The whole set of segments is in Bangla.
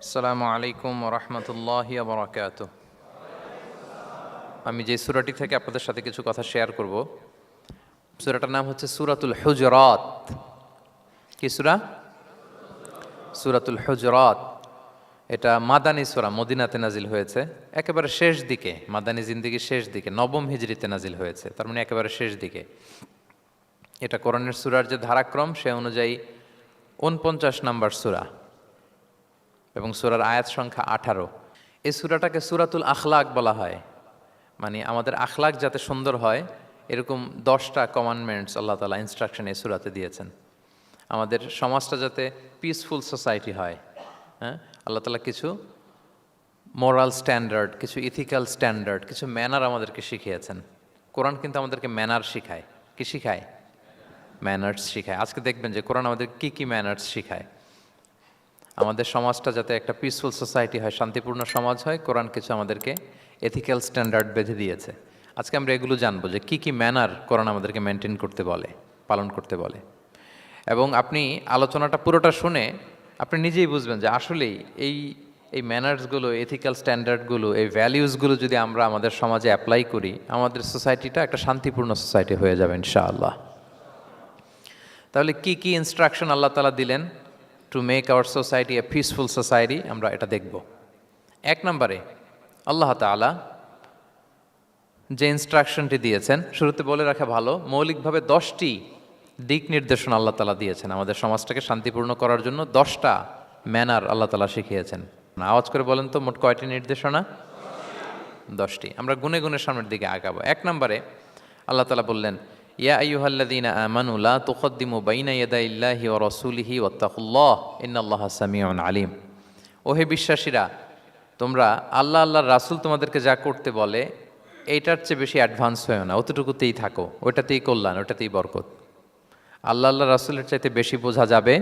আসসালামু আলাইকুম রহমতুল্লাহি বারাকাতুহু। আমি যে সূরাটি থেকে আপনাদের সাথে কিছু কথা শেয়ার করব, সূরাটার নাম হচ্ছে সূরাতুল হুজরাত। কি সূরা? সূরাতুল হুজরাত। এটা মাদানী সূরা, মদিনাতে নাজিল হয়েছে, একেবারে শেষ দিকে, মাদানী জিন্দেগির শেষ দিকে, নবম হিজরিতে নাজিল হয়েছে, তার মানে একেবারে শেষ দিকে। এটা কোরআনের সূরার যে ধারাক্রম সে অনুযায়ী ৪৯ নম্বর সূরা এবং সূরার আয়াত সংখ্যা ১৮। এই সূরাটাকে সূরাতুল আখলাক বলা হয়, মানে আমাদের আখলাক যাতে সুন্দর হয় এরকম 10টা কমান্ডমেন্টস আল্লাহ তাআলা ইনস্ট্রাকশন এই সূরাতে দিয়েছেন। আমাদের সমাজটা যাতে পিসফুল সোসাইটি হয়, হ্যাঁ, আল্লাহ তাআলা কিছু মোরাল স্ট্যান্ডার্ড, কিছু ইথিক্যাল স্ট্যান্ডার্ড, কিছু ম্যানার আমাদেরকে শিখিয়েছেন। কোরআন কিন্তু আমাদেরকে ম্যানার শিখায়। কি শিখায়? ম্যানার্স শিখায়। আজকে দেখবেন যে কোরআন আমাদের কি কি ম্যানার্স শিখায়। আমাদের সমাজটা যাতে একটা পিসফুল সোসাইটি হয়, শান্তিপূর্ণ সমাজ হয়, কোরআন কিছু আমাদেরকে এথিক্যাল স্ট্যান্ডার্ড বেঁধে দিয়েছে। আজকে আমরা এগুলো জানবো যে কি কি ম্যানার কোরআন আমাদেরকে মেনটেন করতে বলে, পালন করতে বলে। এবং আপনি আলোচনাটা পুরোটা শুনে আপনি নিজেই বুঝবেন যে আসলেই এই এই ম্যানার্সগুলো, এথিক্যাল স্ট্যান্ডার্ডগুলো, এই ভ্যালিউসগুলো যদি আমরা আমাদের সমাজে অ্যাপ্লাই করি, আমাদের সোসাইটিটা একটা শান্তিপূর্ণ সোসাইটি হয়ে যাবে ইনশাআল্লাহ। তাহলে কি কি ইনস্ট্রাকশন আল্লাহ তাআলা দিলেন to make our society a peaceful society, আমরা এটা দেখব। ১ নম্বরে আল্লাহ তাআলা যে ইনস্ট্রাকশনটি দিয়েছেন, শুরুতে বলে রাখা ভালো, মৌলিকভাবে 10টি দিক নির্দেশনা আল্লাহ তাআলা দিয়েছেন আমাদের সমাজটাকে শান্তিপূর্ণ করার জন্য। 10টা ম্যানার আল্লাহ তাআলা শিখিয়েছেন। আওয়াজ করে বলেন তো, মোট কয়টি নির্দেশনা? 10টি। আমরা গুনে গুনে সামনের দিকে আগাবো। ১ নম্বরে আল্লাহ তাআলা বললেন, ইয়া আইয়ুহাল্লাযীনা আমানু লা তুকদ্দিমু বাইনা ইয়াদাইল্লাহি ওয়া রাসূলিহি ওয়াত্তাকুল্লাহ ইন্নাল্লাহা সামিউন আলিম। ওহে বিশ্বাসীরা, তোমরা আল্লাহ আল্লাহর রাসূল তোমাদেরকে যা করতে বলে এইটার চেয়ে বেশি অ্যাডভান্স হয়েও না, অতটুকুতেই থাকো, ওইটাতেই কল্যাণ, ওইটাতেই বরকত। আল্লাহ আল্লাহ রাসূলের চাইতে বেশি বোঝা যাবে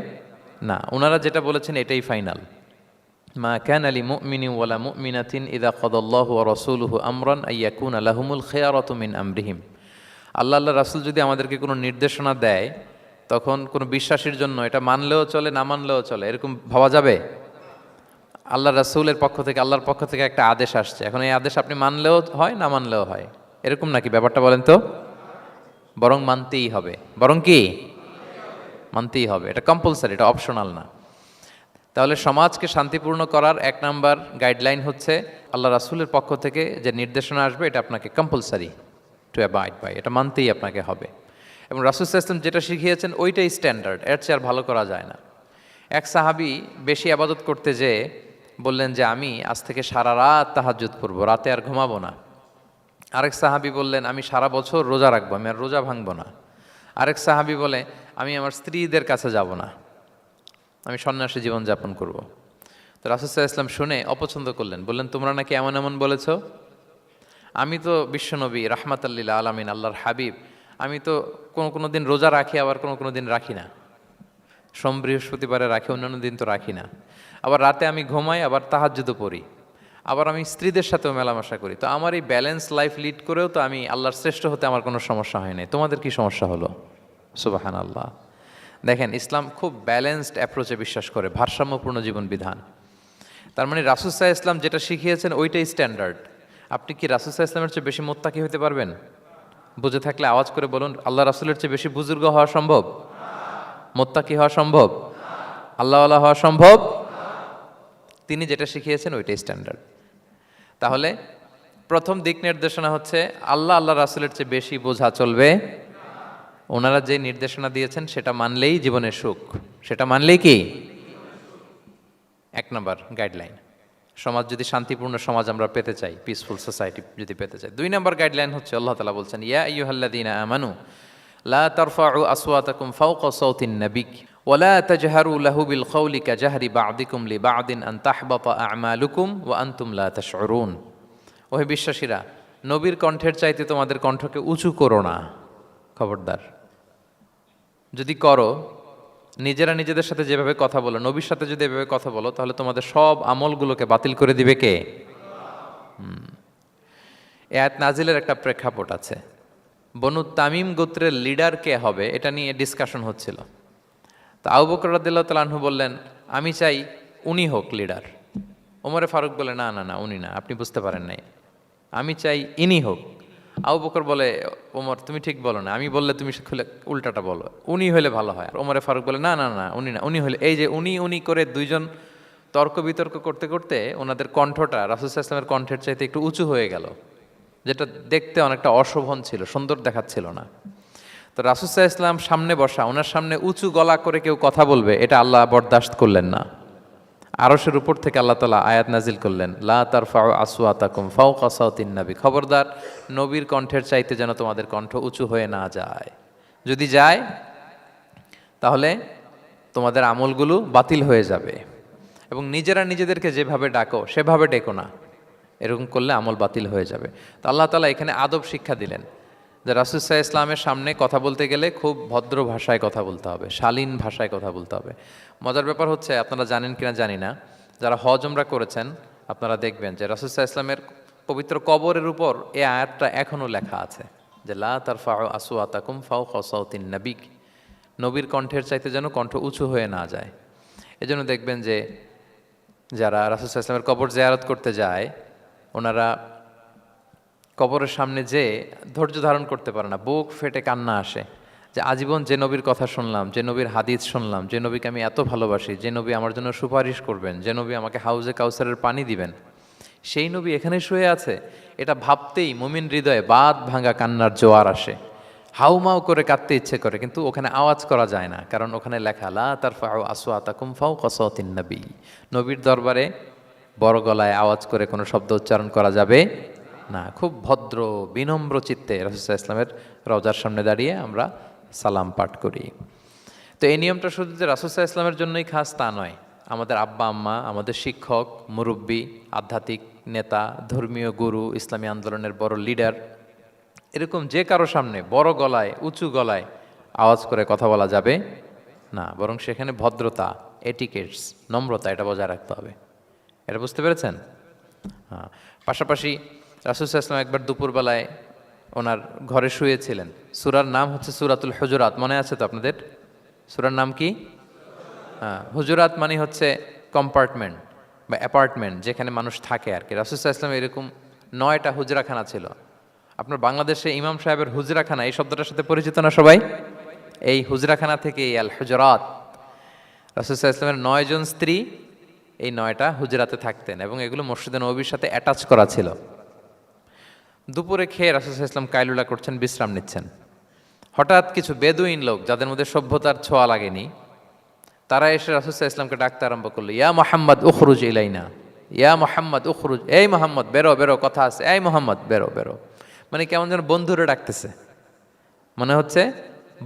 না, ওনারা যেটা বলেছেন এটাই ফাইনাল। মা কানা লিমুমিনিন ওয়ালা মুমিনাতিন ইযা কাদাল্লাহু ওয়া রাসূলুহু আমরান আইয়াকুনা লাহুমুল খিয়ারাতু মিন আমরিহিম। আল্লাহ আল্লাহ রাসূল যদি আমাদেরকে কোনো নির্দেশনা দেয়, তখন কোনো বিশ্বাসীর জন্য এটা মানলেও চলে, না মানলেও চলে, এরকম ভাবা যাবে? আল্লাহ রাসূলের পক্ষ থেকে, আল্লাহর পক্ষ থেকে একটা আদেশ আসছে, এখন এই আদেশ আপনি মানলেও হয়, না মানলেও হয়, এরকম নাকি ব্যাপারটা বলেন তো? বরং মানতেই হবে। বরং কি? মানতেই হবে। এটা কম্পালসারি, এটা অপশনাল না। তাহলে সমাজকে শান্তিপূর্ণ করার ১ নাম্বার গাইডলাইন হচ্ছে আল্লাহ রাসূলের পক্ষ থেকে যে নির্দেশনা আসবে এটা আপনাকে কম্পালসারি টু অ্যাবাইড বাই, এটা মানতেই আপনাকে হবে। এবং রাসূল সাল্লাল্লাহু আলাইহি ওয়াসাল্লাম যেটা শিখিয়েছেন ওইটাই স্ট্যান্ডার্ড, এর চেয়ে আর ভালো করা যায় না। এক সাহাবী বেশি ইবাদত করতে যেয়ে বললেন যে আমি আজ থেকে সারা রাত তাহাজ্জুদ পড়ব, রাতে আর ঘুমাবো না। আরেক সাহাবী বললেন আমি সারা বছর রোজা রাখবো, আমি আর রোজা ভাঙবো না। আরেক সাহাবী বলে আমি আমার স্ত্রীদের কাছে যাব না, আমি সন্ন্যাসী জীবনযাপন করব। তো রাসূল সাল্লাল্লাহু আলাইহি ওয়াসাল্লাম শুনে অপছন্দ করলেন, বললেন তোমরা নাকি এমন এমন বলেছ, আমি তো বিশ্বনবী রাহমাতাল লিল আলামিন, আল্লাহর হাবিব, আমি তো কোনো দিন রোজা রাখি, আবার কোনো দিন রাখি না। সোম বৃহস্পতিবারে রাখি, অন্যান্য দিন তো রাখি না। আবার রাতে আমি ঘুমাই, আবার তাহাজ্জুদও পড়ি, আবার আমি স্ত্রীদের সাথেও মেলামেশা করি। তো আমার এই ব্যালেন্স লাইফ লিড করেও তো আমি আল্লাহর শ্রেষ্ঠ হতে আমার কোনো সমস্যা হয় নাই, তোমাদের কি সমস্যা হলো? সুবহানাল্লাহ। দেখেন, ইসলাম খুব ব্যালেন্সড অ্যাপ্রোচে বিশ্বাস করে, ভারসাম্যপূর্ণ জীবন বিধান। তার মানে রাসূল সাল্লাল্লাহু আলাইহি ওয়াসাল্লাম যেটা শিখিয়েছেন ওইটাই স্ট্যান্ডার্ড। আপনি কি রাসূল সাল্লাল্লাহু আলাইহি ওয়াসাল্লামের চেয়ে বেশি মুত্তাকি হতে পারবেন? বুঝে থাকলে আওয়াজ করে বলুন, আল্লাহ রাসূলের চেয়ে বেশি বুজুর্গ হওয়া সম্ভব? মুত্তাকি হওয়া সম্ভব? আল্লাহওয়ালা হওয়া সম্ভব? তিনি যেটা শিখিয়েছেন ওইটাই স্ট্যান্ডার্ড। তাহলে প্রথম দিক নির্দেশনা হচ্ছে আল্লাহ আল্লাহ রাসূলের চেয়ে বেশি বোঝা চলবে। ওনারা যে নির্দেশনা দিয়েছেন সেটা মানলেই জীবনের সুখ, সেটা মানলেই কি? ১ নম্বর গাইডলাইন। সমাজ যদি শান্তিপূর্ণ সমাজ আমরা পেতে চাই, পিসফুল সোসাইটি যদি পেতে চাই। ২ নম্বর গাইডলাইন হচ্ছে আল্লাহ তাআলা বলছেন, ইয়া আইয়ুহাল্লাযীনা আমানু লা তারফাউ আসওয়াতাকুম ফাওকা সাওতিন নাবী ওয়া লা তাজহারু লাহু বিল কওলি কাজাহরি বা'দিকুম লিবা'দিন আন তাহবাতা আ'মালুকুম ওয়া আনতুম লা তাশউরুন। ওহে বিশ্বাসীরা, নবীর কণ্ঠের চাইতে তোমাদের কণ্ঠকে উঁচু করো না। খবরদার, যদি করো, নিজেরা নিজেদের সাথে যেভাবে কথা বলো, নবীর সাথে যদি এভাবে কথা বলো, তাহলে তোমাদের সব আমলগুলোকে বাতিল করে দিবে কে? এই আয়াত নাজিলের একটা প্রেক্ষাপট আছে। বনু তামিম গোত্রের লিডার কে হবে এটা নিয়ে ডিসকাশন হচ্ছিল। তো আবু বকর রাদিয়াল্লাহু তাআলা আনহু বললেন, আমি চাই উনি হোক লিডার। ওমরে ফারুক বলে, না না না, উনি না, আপনি বুঝতে পারেন নাই, আমি চাই ইনি হোক। আবু বকর বলে, ওমর তুমি ঠিক বলো না, আমি বললে তুমি খুলে উল্টাটা বলো, উনি হলে ভালো হয়। ওমরে ফারুক বলে, না না না, উনি না, উনি হলে, এই যে উনি উনি করে দুইজন তর্ক বিতর্ক করতে করতে ওনাদের কণ্ঠটা রাসূল সাল্লাল্লাহু আলাইহি ওয়াসাল্লামের কণ্ঠের চাইতে একটু উঁচু হয়ে গেল, যেটা দেখতে অনেকটা অশোভন ছিল, সুন্দর দেখাচ্ছিল না। তো রাসূল সাল্লাল্লাহু আলাইহি ওয়াসাল্লাম সামনে বসা, ওনার সামনে উঁচু গলা করে কেউ কথা বলবে, এটা আল্লাহ বরদাশত করলেন না। আরশের উপর থেকে আল্লাহ তাআলা আয়াত নাজিল করলেন, লা তারফাউ আসওয়াতাকুম ফাওকা সাওতিন নবী, খবরদার নবীর কণ্ঠের চাইতে যেন তোমাদের কণ্ঠ উঁচু হয়ে না যায়, যদি যায় তাহলে তোমাদের আমলগুলো বাতিল হয়ে যাবে, এবং নিজেরা নিজেদেরকে যেভাবে ডাকো সেভাবে ডেকো না, এরকম করলে আমল বাতিল হয়ে যাবে। তো আল্লাহ তাআলা এখানে আদব শিক্ষা দিলেন যে রাসূল সাল্লাল্লাহু আলাইহি ওয়াসাল্লামের সামনে কথা বলতে গেলে খুব ভদ্র ভাষায় কথা বলতে হবে, শালীন ভাষায় কথা বলতে হবে। মজার ব্যাপার হচ্ছে, আপনারা জানেন কিনা জানি না, যারা হজ উমরা করেছেন আপনারা দেখবেন যে রাসূল সাল্লাল্লাহু আলাইহি ওয়াসাল্লামের পবিত্র কবরের উপর এই আয়াতটা এখনও লেখা আছে যে লা তারফাউ আসওয়াতাকুম ফাওকা সাওতিন নবী, নবীর কণ্ঠের চাইতে যেন কণ্ঠ উঁচু হয়ে না যায়। এজন্য দেখবেন যে যারা রাসূল সাল্লাল্লাহু আলাইহি ওয়াসাল্লামের কবর জিয়ারত করতে যায়, ওনারা কবরের সামনে যে ধৈর্য ধারণ করতে পারে না, বুক ফেটে কান্না আসে যে আজীবন যে নবীর কথা শুনলাম, যে নবীর হাদিস শুনলাম, যে নবীকে আমি এত ভালোবাসি, যে নবী আমার জন্য সুপারিশ করবেন, যে নবী আমাকে হাউজে কাউসারের পানি দিবেন, সেই নবী এখানে শুয়ে আছে। এটা ভাবতেই মুমিন হৃদয়ে বাঁধ ভাঙা কান্নার জোয়ার আসে, হাউমাউ করে কাঁদতে ইচ্ছে করে, কিন্তু ওখানে আওয়াজ করা যায় না, কারণ ওখানে লেখা লা তারফাউ আসওয়াতাকুম ফাওকা সাওতিন নবী, নবীর দরবারে বড় গলায় আওয়াজ করে কোনো শব্দ উচ্চারণ করা যাবে না। খুব ভদ্র বিনম্র চিত্তে রাসূল সাল্লাল্লাহু আলাইহি ওয়াসাল্লামের রওজার সামনে দাঁড়িয়ে আমরা সালাম পাঠ করি। তো এই নিয়মটা শুধু যে রাসূল সাল্লাল্লাহু আলাইহি ওয়াসাল্লামের জন্যই খাস তা নয়, আমাদের আব্বা আম্মা, আমাদের শিক্ষক, মুরব্বী, আধ্যাত্মিক নেতা, ধর্মীয় গুরু, ইসলামী আন্দোলনের বড় লিডার, এরকম যে কারো সামনে বড় গলায় উঁচু গলায় আওয়াজ করে কথা বলা যাবে না, বরং সেখানে ভদ্রতা, এটিকেটস, নম্রতা, এটা বজায় রাখতে হবে। এটা বুঝতে পেরেছেন? হ্যাঁ। পাশাপাশি রাসূল সাল্লাল্লাহু আলাইহি ওয়াসাল্লাম একবার দুপুরবেলায় ওনার ঘরে শুয়েছিলেন। সূরার নাম হচ্ছে সূরাতুল হুজুরাত, মনে আছে তো আপনাদের? সূরার নাম কি? হ্যাঁ, হুজুরাত মানে হচ্ছে কম্পার্টমেন্ট বা অ্যাপার্টমেন্ট, যেখানে মানুষ থাকে আর কি। রাসূল সাল্লাল্লাহু আলাইহি ওয়াসাল্লাম এরকম 9টা হুজরাখানা ছিল। আপনার বাংলাদেশে ইমাম সাহেবের হুজরাখানা এই শব্দটার সাথে পরিচিত না সবাই? এই হুজরাখানা থেকে এই আল হুজরাত, রাসূল সাল্লাল্লাহু আলাইহি ওয়াসাল্লামের 9 জন স্ত্রী এই 9টা হুজরাতে থাকতেন, এবং এগুলো মসজিদে নববীর সাথে অ্যাটাচ করা ছিল। দুপুরে খেয়ে রাসূল সাল্লাল্লাহু আলাইহি ওয়াসাল্লাম কাইলুলা করছেন, বিশ্রাম নিচ্ছেন। হঠাৎ কিছু বেদুইন লোক, যাদের মধ্যে সভ্যতার ছোঁয়া লাগেনি, তারা এসে রাসূল সাল্লাল্লাহু আলাইহি ওয়াসাল্লামকে ডাকতে আরম্ভ করলো, ইয়া মুহাম্মদ উখরুজ ইলাইনা, ইয়া মুহাম্মদ উখরুজ, এই মুহাম্মদ বেরো বেরো, কথা আছে, এই মুহাম্মদ বেরো বেরো। মানে কেমন যেন বন্ধুরে ডাকতেছে, মনে হচ্ছে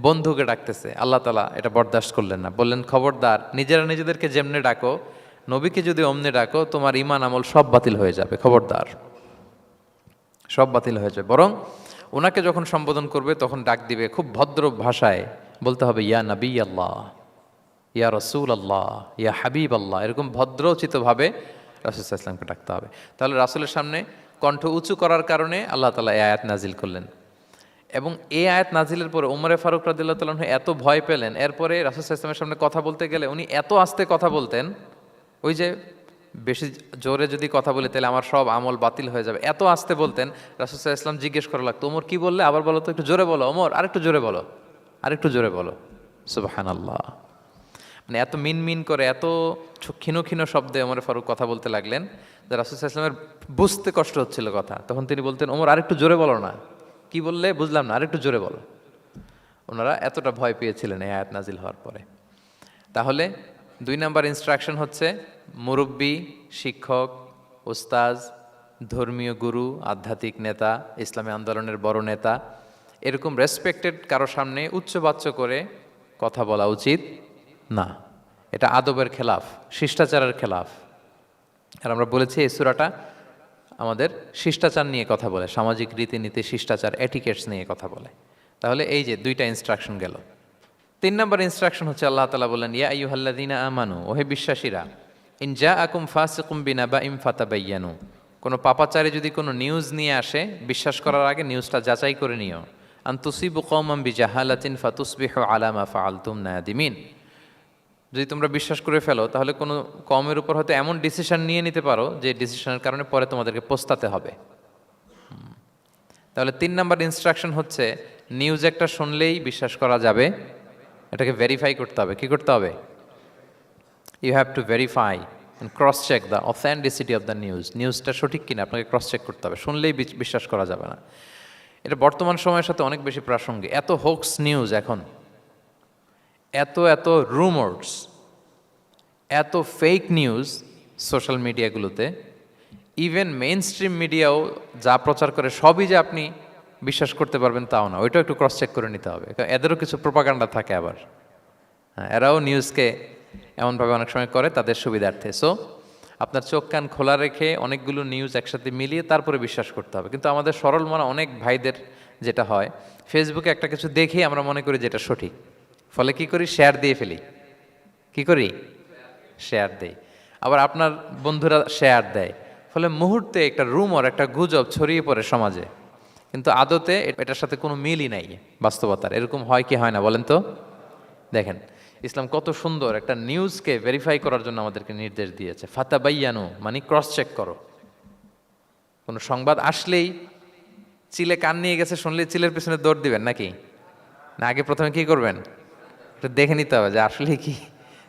বন্ধুকে ডাকতেছে। আল্লাহ তাআলা এটা বরদাস্ত করলেন না, বললেন খবরদার, নিজেরা নিজেদেরকে যেমনে ডাকো, নবীকে যদি অমনে ডাকো, তোমার ঈমান আমল সব বাতিল হয়ে যাবে, খবরদার, সব বাতিল হয়ে যাবে। বরং ওনাকে যখন সম্বোধন করবে তখন ডাক দিবে খুব ভদ্র ভাষায়, বলতে হবে ইয়া নবী আল্লাহ, ইয়া রসুল আল্লাহ, ইয়া হাবিব আল্লাহ, এরকম ভদ্রোচিতভাবে রাসূল সাল্লাল্লাহু আলাইহি ওয়াসাল্লামকে ডাকতে হবে। তাহলে রাসূলের সামনে কণ্ঠ উঁচু করার কারণে আল্লাহ তাআলা এই আয়াত নাজিল করলেন, এবং এই আয়াত নাজিলের পরে ওমরে ফারুক রাদিয়াল্লাহু তাআলা আনহু এত ভয় পেলেন। এরপরে রাসূল সাল্লাল্লাহু আলাইহি ওয়াসাল্লামের সামনে কথা বলতে গেলে উনি এত আস্তে কথা বলতেন, ওই যে বেশি জোরে যদি কথা বলি তাহলে আমার সব আমল বাতিল হয়ে যাবে, এত আস্তে বলতেন। রাসূল সাল্লাল্লাহু আলাইহি ওয়াসাল্লাম জিজ্ঞেস করা লাগতো, ওমর কি বললে, আবার বলো তো, একটু জোরে বলো ওমর, আরেকটু জোরে বলো, আরেকটু জোরে বলো। সুবহানাল্লাহ। মানে এত মিন করে, এত ক্ষীণ ক্ষীণ শব্দে ওমর ফারুক কথা বলতে লাগলেন যে রাসূল সাল্লাল্লাহু আলাইহি ওয়াসাল্লামের বুঝতে কষ্ট হচ্ছিল কথা। তখন তিনি বলতেন, ওমর আরেকটু জোরে বলো না, কি বললে বুঝলাম না, আরেকটু জোরে বলো। ওনারা এতটা ভয় পেয়েছিলেন এই আয়াত নাজিল হওয়ার পরে। তাহলে 2 নাম্বার ইনস্ট্রাকশন হচ্ছে, মুরব্বী, শিক্ষক, উস্তাজ, ধর্মীয় গুরু, আধ্যাত্মিক নেতা, ইসলামী আন্দোলনের বড় নেতা, এরকম রেসপেক্টেড কারো সামনে উচ্চবাচ্য করে কথা বলা উচিত না। এটা আদবের খেলাফ, শিষ্টাচারের খেলাফ। আর আমরা বলেছি এই সূরাটা আমাদের শিষ্টাচার নিয়ে কথা বলে, সামাজিক রীতিনীতি, শিষ্টাচার, এটিকেটস নিয়ে কথা বলে। তাহলে এই যে 2টা ইনস্ট্রাকশন গেল। 3 নম্বর ইনস্ট্রাকশন হচ্ছে, আল্লাহ তাআলা বললেন, ইয়া আইয়ুহাল্লাযীনা আমানু, ওহে বিশ্বাসীরা, ইন জাআকুম ফাসিকুম বিনাবাইন ফাতাবায়ানু, কোনো পাপাচারী যদি কোনো নিউজ নিয়ে আসে, বিশ্বাস করার আগে নিউজটা যাচাই করে নিও। আন তুসিবু কওমান বিজাহালাতিন ফাতুসবিহু আলা মা ফাআলতুম নাদিমিন, যদি তোমরা বিশ্বাস করে ফেলো তাহলে কোনো কমের উপর হয়তো এমন ডিসিশন নিয়ে নিতে পারো যে ডিসিশনের কারণে পরে তোমাদেরকে পস্তাতে হবে। তাহলে 3 নাম্বার ইনস্ট্রাকশন হচ্ছে নিউজ একটা শুনলেই বিশ্বাস করা যাবে, এটাকে ভেরিফাই করতে হবে। কি করতে হবে? You have to verify and cross check the authenticity of the news. নিউজটা সঠিক কিনা আপনাকে ক্রস চেক করতে হবে, শুনলেই বিশ্বাস করা যাবে না। এটা বর্তমান সময়ের সাথে অনেক বেশি প্রাসঙ্গিক। এত হোক্স নিউজ এখন, এত এত রুমার্স, এত ফেক নিউজ সোশ্যাল মিডিয়াগুলোতে, ইভেন মেইন স্ট্রিম মিডিয়াও যা প্রচার করে সবই যে আপনি বিশ্বাস করতে পারবেন তাও না, ওইটাও একটু ক্রস চেক করে নিতে হবে। এদেরও কিছু প্রোপাগান্ডা থাকে আবার, হ্যাঁ, এরাও নিউজকে এমনভাবে অনেক সময় করে তাদের সুবিধার্থে। সো আপনার চোখ কান খোলা রেখে অনেকগুলো নিউজ একসাথে মিলিয়ে তারপরে বিশ্বাস করতে হবে। কিন্তু আমাদের সরল মনা অনেক ভাইদের যেটা হয়, ফেসবুকে একটা কিছু দেখেই আমরা মনে করি যেটা সঠিক, ফলে কি করি? শেয়ার দিয়ে ফেলি। কি করি? শেয়ার দেই। আবার আপনার বন্ধুরা শেয়ার দেয়, ফলে মুহূর্তে একটা রুমর, একটা গুজব ছড়িয়ে পড়ে সমাজে, কিন্তু আদতে এটার সাথে কোনো মিলই নাই বাস্তবতার। এরকম হয় কি হয় না বলেন তো? দেখেন ইসলাম কত সুন্দর একটা নিউজকে ভেরিফাই করার জন্য আমাদেরকে নির্দেশ দিয়েছে। ফাতাবাইয়ানু মানে ক্রস চেক করো। কোনো সংবাদ আসলেই চিলে কান নিয়ে গেছে শুনলেই চিলের পিছনে দৌড় দিবেন নাকি? না, আগে প্রথমে কি করবেন? একটু দেখে নিতে হবে যে আসলে কি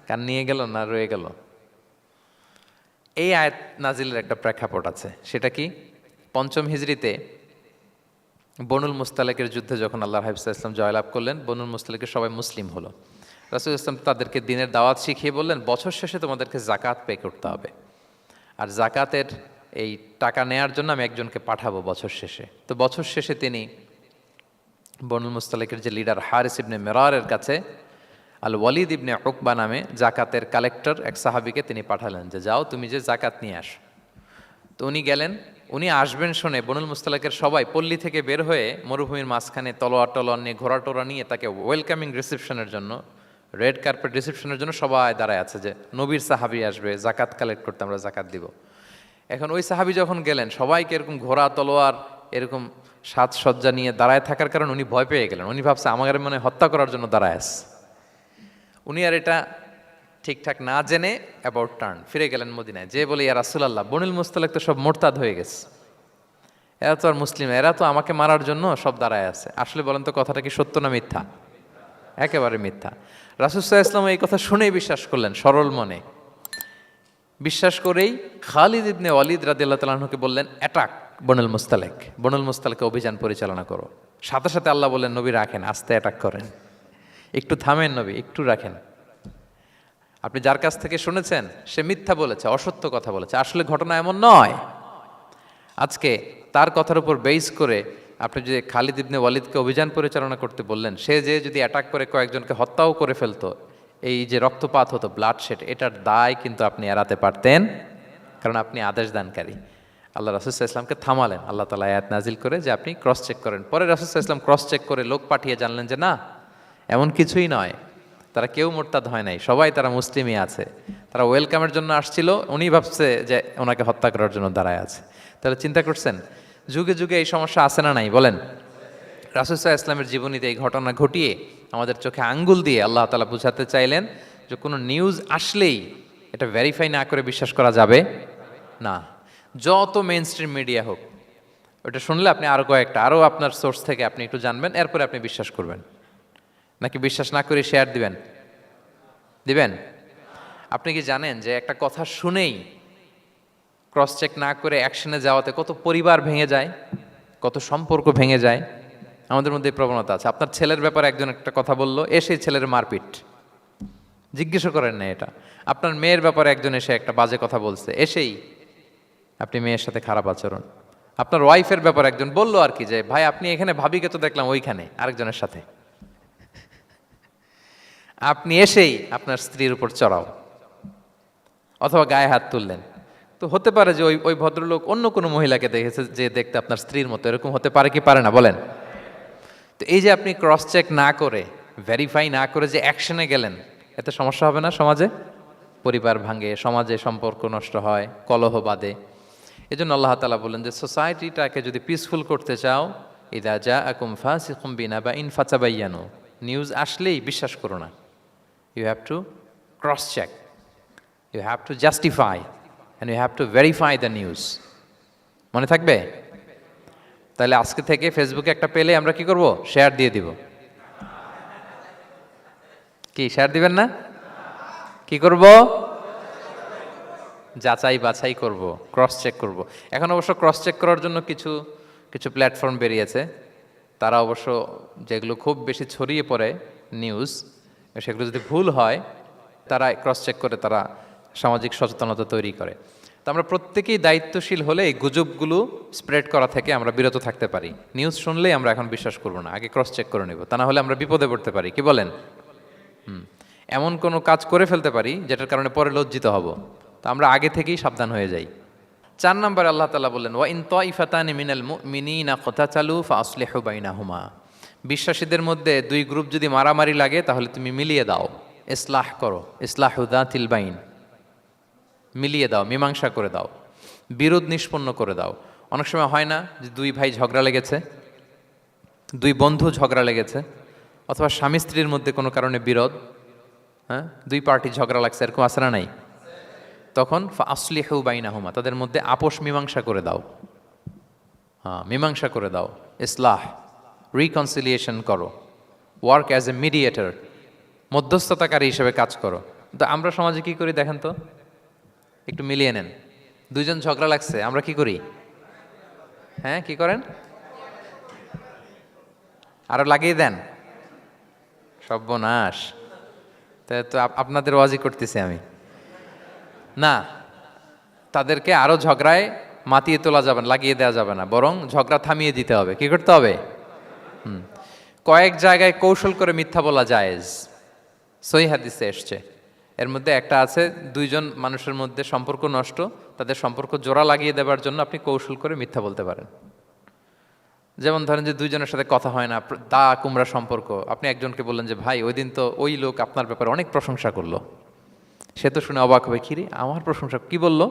কান নিয়ে গেল না রয়ে গেল। এই আয়াত নাজিলের একটা প্রেক্ষাপট আছে, সেটা কি? 5ম হিজরিতে বনুল মুস্তালেকের যুদ্ধে যখন আল্লাহ হাবিব ইসলাম জয়লাভ করলেন, বনুল মুস্তালেকের সবাই মুসলিম হলো। রাসূল ইসলাম তাদেরকে দিনের দাওয়াত শিখিয়ে বললেন, বছর শেষে তোমাদেরকে জাকাত পে করতে হবে, আর জাকাতের এই টাকা নেয়ার জন্য আমি একজনকে পাঠাবো বছর শেষে। তো বছর শেষে তিনি বনুল মুস্তালেকের যে লিডার হারিস ইবনে মেরারের কাছে আল ওয়ালিদ ইবনে উকবা নামে জাকাতের কালেক্টর এক সাহাবিকে তিনি পাঠালেন যে যাও তুমি যে জাকাত নিয়ে আসো। তো উনি গেলেন, উনি আসবেন শুনে বনুল মুস্তালাকের সবাই পল্লী থেকে বের হয়ে মরুভূমির মাঝখানে তলোয়ার টলোয়ার নিয়ে ঘোড়া টোরা নিয়ে তাকে ওয়েলকামিং রিসেপশনের জন্য, রেড কার্পেট রিসেপশনের জন্য সবাই দাঁড়ায় আছে যে নবীর সাহাবি আসবে, জাকাত কালেক্ট করতে, আমরা জাকাত দিব। এখন ওই সাহাবি যখন গেলেন, সবাইকে এরকম ঘোড়া তলোয়ার এরকম সাজসজ্জা নিয়ে দাঁড়ায় থাকার কারণে উনি ভয় পেয়ে গেলেন। উনি ভাবছে আমাদের মনে হত্যা করার জন্য দাঁড়ায় আছে। উনি আর এটা ঠিকঠাক না জেনে অ্যাবাউট টার্ন ফিরে গেলেন মদিনায়, যে বলে ইয়া রাসূলুল্লাহ, বনুল মুস্তালাক তো সব মোরতাদ হয়ে গেছে, এরা তো আর মুসলিম, এরা তো আমাকে মারার জন্য সব দাঁড়ায় আছে। আসলে বলেন তো কথাটা কি সত্য না মিথ্যা? একেবারে মিথ্যা। রাসূল সাল্লাল্লাহু আলাইহি ওয়াসাল্লাম এই কথা শুনেই বিশ্বাস করলেন সরল মনে। বিশ্বাস করেই খালিদ ইবনে ওয়ালিদ রাদিয়াল্লাহু তাআলা আনহুকে বললেন, অ্যাটাক বনুল মুস্তালাক, বনুল মুস্তালাকে অভিযান পরিচালনা করো। সাথে সাথে আল্লাহ বললেন, নবী রাখেন, আস্তে অ্যাটাক করেন, একটু থামেন নবী, একটু রাখেন। আপনি যার কাছ থেকে শুনেছেন সে মিথ্যা বলেছে, অসত্য কথা বলেছে, আসলে ঘটনা এমন নয়। আজকে তার কথার উপর বেস করে আপনি যে খালিদ ইবনে ওয়ালিদকে অভিযান পরিচালনা করতে বললেন, সে যে যদি অ্যাটাক করে কয়েকজনকে হত্যাও করে ফেলতো, এই যে রক্তপাত হতো, ব্লাডশেড, এটার দায় কিন্তু আপনি এড়াতে পারতেন, কারণ আপনি আদেশ দানকারী। আল্লাহ রাসূল সাল্লাল্লাহু আলাইহি ওয়াসাল্লামকে থামালেন আল্লাহ তাআলা আয়াত নাজিল করে যে আপনি ক্রস চেক করেন। পরে রাসূল সাল্লাল্লাহু আলাইহি ওয়াসাল্লাম ক্রস চেক করে লোক পাঠিয়ে জানলেন যে না, এমন কিছুই নয়, তারা কেউ মোরতাদ হয় নাই, সবাই তারা মুসলিমই আছে, তারা ওয়েলকামের জন্য আসছিল, উনি ভাবছে যে ওনাকে হত্যা করার জন্য দাঁড়ায় আছে। তাহলে চিন্তা করছেন যুগে যুগে এই সমস্যা আছে না নাই বলেন? রাসূল সাল্লাল্লাহু আলাইহি ওয়াসাল্লামের জীবনীতে এই ঘটনা ঘটিয়ে আমাদের চোখে আঙ্গুল দিয়ে আল্লাহ তাআলা বুঝাতে চাইলেন যে কোনো নিউজ আসলেই এটা ভেরিফাই না করে বিশ্বাস করা যাবে না। যত মেইন স্ট্রিম মিডিয়া হোক, ওটা শুনলে আপনি আরও কয়েকটা, আরও আপনার সোর্স থেকে আপনি একটু জানবেন, এরপরে আপনি বিশ্বাস করবেন। নাকি বিশ্বাস না করে শেয়ার দিবেন? দিবেন? আপনি কি জানেন যে একটা কথা শুনেই ক্রস চেক না করে অ্যাকশনে যাওয়াতে কত পরিবার ভেঙে যায়, কত সম্পর্ক ভেঙে যায়? আমাদের মধ্যে এই প্রবণতা আছে। আপনার ছেলের ব্যাপারে একজন একটা কথা বললো, এসে ছেলের মারপিট, জিজ্ঞেসও করেন না এটা। আপনার মেয়ের ব্যাপারে একজন এসে একটা বাজে কথা বলছে, এসেই আপনি মেয়ের সাথে খারাপ আচরণ। আপনার ওয়াইফের ব্যাপারে একজন বললো আর কি যে ভাই আপনি এখানে, ভাবিকে তো দেখলাম ওইখানে আরেকজনের সাথে, আপনি এসেই আপনার স্ত্রীর উপর চড়াও অথবা গায়ে হাত তুললেন। তো হতে পারে যে ওই ভদ্রলোক অন্য কোনো মহিলাকে দেখেছে যে দেখতে আপনার স্ত্রীর মতো, এরকম হতে পারে কি পারে না বলেন? তো এই যে আপনি ক্রস চেক না করে, ভেরিফাই না করে যে অ্যাকশনে গেলেন, এতে সমস্যা হবে না সমাজে? পরিবার ভাঙে, সমাজে সম্পর্ক নষ্ট হয়, কলহ বাঁধে। এই জন্য আল্লাহ তাআলা বলেন যে সোসাইটিটাকে যদি পিসফুল করতে চাও, ইদা জাআকুম ফাসিকুম বিনাবাইন ফাতাবায়ানু, নিউজ আসলেই বিশ্বাস করো না, you have to cross check, you have to justify and you have to verify the news. মনে থাকবে? তাহলে আজকে থেকে ফেসবুকে একটা পেলে আমরা কি করব? শেয়ার দিয়ে দিব। কি শেয়ার দিবেন না? কি করব? যাচাই বাছাই করব, ক্রস চেক করব। এখন অবশ্য ক্রস চেক করার জন্য কিছু কিছু প্ল্যাটফর্ম বেরিয়েছে, তারা অবশ্য যেগুলো খুব বেশি ছড়িয়ে পড়ে নিউজ, সেগুলো যদি ভুল হয় তারা ক্রস চেক করে তারা সামাজিক সচেতনতা তৈরি করে। তো আমরা প্রত্যেকেই দায়িত্বশীল হলে এই গুজবগুলো স্প্রেড করা থেকে আমরা বিরত থাকতে পারি। নিউজ শুনলেই আমরা এখন বিশ্বাস করব না, আগে ক্রস চেক করে নেব, তা না হলে আমরা বিপদে পড়তে পারি। কি বলেন? এমন কোনো কাজ করে ফেলতে পারি যেটার কারণে পরে লজ্জিত হব। তো আমরা আগে থেকেই সাবধান হয়ে যাই। 4 নম্বরে আল্লাহ তাআলা বললেন, ওয়া ইন তাইফাতানি মিনাল মুমিনিনা ক্তাতালু ফাআসলিহু বাইনাহুমা। বিশ্বাসীদের মধ্যে 2 গ্রুপ যদি মারামারি লাগে তাহলে তুমি মিলিয়ে দাও, ইসলাহ করো, ইসলাহু যাতিল বাইন, মিলিয়ে দাও, মীমাংসা করে দাও, বিরোধ নিষ্পন্ন করে দাও। অনেক সময় হয় না যে 2 ভাই ঝগড়া লেগেছে, 2 বন্ধু ঝগড়া লেগেছে, অথবা স্বামী স্ত্রীর মধ্যে কোনো কারণে বিরোধ, হ্যাঁ, 2 পার্টি ঝগড়া লাগছে, এরকম আছে না নাই? তখন ফাআসলিহু বাইনাহুমা, তাদের মধ্যে আপোষ মীমাংসা করে দাও। হ্যাঁ, মীমাংসা করে দাও, ইসলাহ, রিকনসিলিয়েশন করো, ওয়ার্ক অ্যাজ এ মিডিয়েটর, মধ্যস্থতাকারী হিসেবে কাজ করো। তো আমরা সমাজে কি করি দেখেন তো, একটু মিলিয়ে নেন। 2 জন ঝগড়া লাগছে, আমরা কি করি? হ্যাঁ, কি করেন? আরো লাগিয়ে দেন। সর্বনাশ! তাই তো আপনাদের ওয়াজি করতেছি আমি না, তাদেরকে আরো ঝগড়ায় মাতিয়ে তোলা যাবে না, লাগিয়ে দেওয়া যাবে না, বরং ঝগড়া থামিয়ে দিতে হবে। কি করতে হবে? কয়েক জায়গায় কৌশল করে মিথ্যা বলা জায়েজ, সহিহ হাদিসে এসছে। এর মধ্যে একটা আছে, 2 জন মানুষের মধ্যে সম্পর্ক নষ্ট, তাদের সম্পর্ক জোড়া লাগিয়ে দেওয়ার জন্য আপনি কৌশল করে মিথ্যা বলতে পারেন। যেমন ধরেন যে 2 জনের সাথে কথা হয় না, দা কুমড়া সম্পর্ক, আপনি একজনকে বললেন যে ভাই ওই দিন তো ওই লোক আপনার ব্যাপারে অনেক প্রশংসা করলো। সে তো শুনে অবাক হবে, কিরে আমার প্রশংসা কি বললো,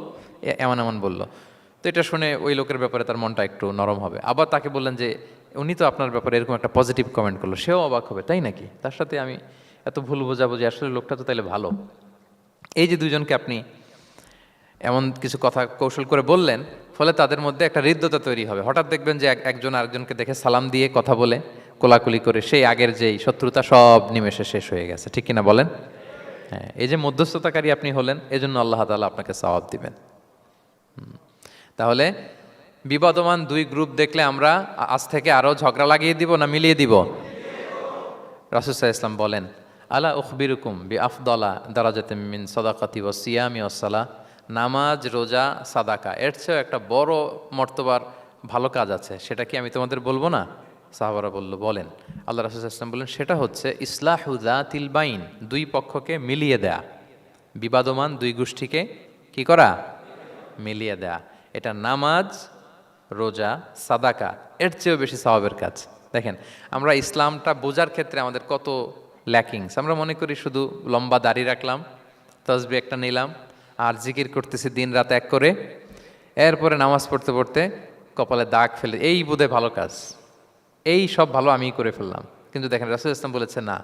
এমন এমন বললো। তো এটা শুনে ওই লোকের ব্যাপারে তার মনটা একটু নরম হবে। আবার তাকে বললেন যে উনি তো আপনার ব্যাপারে এরকম একটা পজিটিভ কমেন্ট করলো, সেও অবাক হবে, তাই নাকি, তার সাথে আমি এত ভুল বোঝাবুঝি, আসলে লোকটা তো তাইলে ভালো। এই যে 2 জনকে আপনি এমন কিছু কথা কৌশল করে বললেন, ফলে তাদের মধ্যে একটা হৃদ্যতা তৈরি হবে। হঠাৎ দেখবেন যে একজন আরেকজনকে দেখে সালাম দিয়ে কথা বলে কোলাকুলি করে সেই আগের যেই শত্রুতা সব নিমেষে শেষ হয়ে গেছে। ঠিক কিনা বলেন? হ্যাঁ, এই যে মধ্যস্থতাকারী আপনি হলেন, এজন্য আল্লাহ তাআলা আপনাকে সওয়াব দিবেন। তাহলে বিবাদমান 2 গ্রুপ দেখলে আমরা আজ থেকে আরো ঝগড়া লাগিয়ে দিব না মিলিয়ে দিব? রাসূল সাল্লাল্লাহু আলাইহি ওয়াসাল্লাম বলেন, আলা উখবিরুকুম বিআফদালা দারাজাতিম মিন সাদাকাতি ওয়াস সিয়ামি ওয়াস সালাহ। নামাজ, রোজা, সাদাকা, এর চেয়েও একটা বড় মর্তবার ভালো কাজ আছে, সেটা কি আমি তোমাদের বলবো না? সাহাবারা বলল, বলেন। আল্লাহ রাসূল সাল্লাল্লাহু আলাইহি ওয়াসাল্লাম বললেন, সেটা হচ্ছে ইসলাহু যাতিল বাইন, 2 পক্ষকে মিলিয়ে দেয়া, বিবাদমান 2 গোষ্ঠীকে কি করা? মিলিয়ে দেয়া। এটা নামাজ, রোজা, সাদাকা এর চেয়েও বেশি সওয়াবের কাজ। দেখেন, আমরা ইসলামটা বোঝার ক্ষেত্রে আমাদের কত ল্যাকিংস। আমরা মনে করি শুধু লম্বা দাড়ি রাখলাম, তাসবিহ একটা নিলাম, আর জিকির করতেছি দিন রাত এক করে, এরপরে নামাজ পড়তে পড়তে কপালে দাগ ফেলে, এই বোধহয় ভালো কাজ, এই সব ভালো আমিই করে ফেললাম। কিন্তু দেখেন, রাসূল ইসলাম বলেছে না,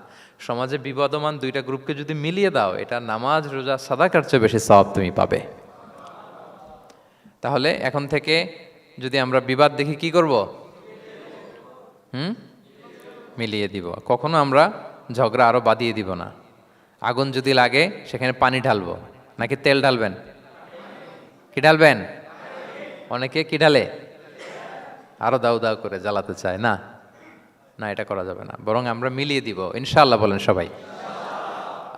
সমাজে বিবাদমান 2টা গ্রুপকে যদি মিলিয়ে দাও, এটা নামাজ, রোজা, সাদাকার চেয়ে বেশি সওয়াব তুমি পাবে। তাহলে এখন থেকে যদি আমরা বিবাদ দেখি কি করব? মিলিয়ে দিব। কখনো আমরা ঝগড়া আরো বাদিয়ে দিব না। আগুন যদি লাগে সেখানে পানি ঢালবো নাকি তেল ঢালবেন? কি ঢালবেন? অনেকে কি ঢালে? আরো দাউ দাউ করে জ্বালাতে চায় না, না, এটা করা যাবে না, বরং আমরা মিলিয়ে দিব ইনশাআল্লাহ। বলেন সবাই।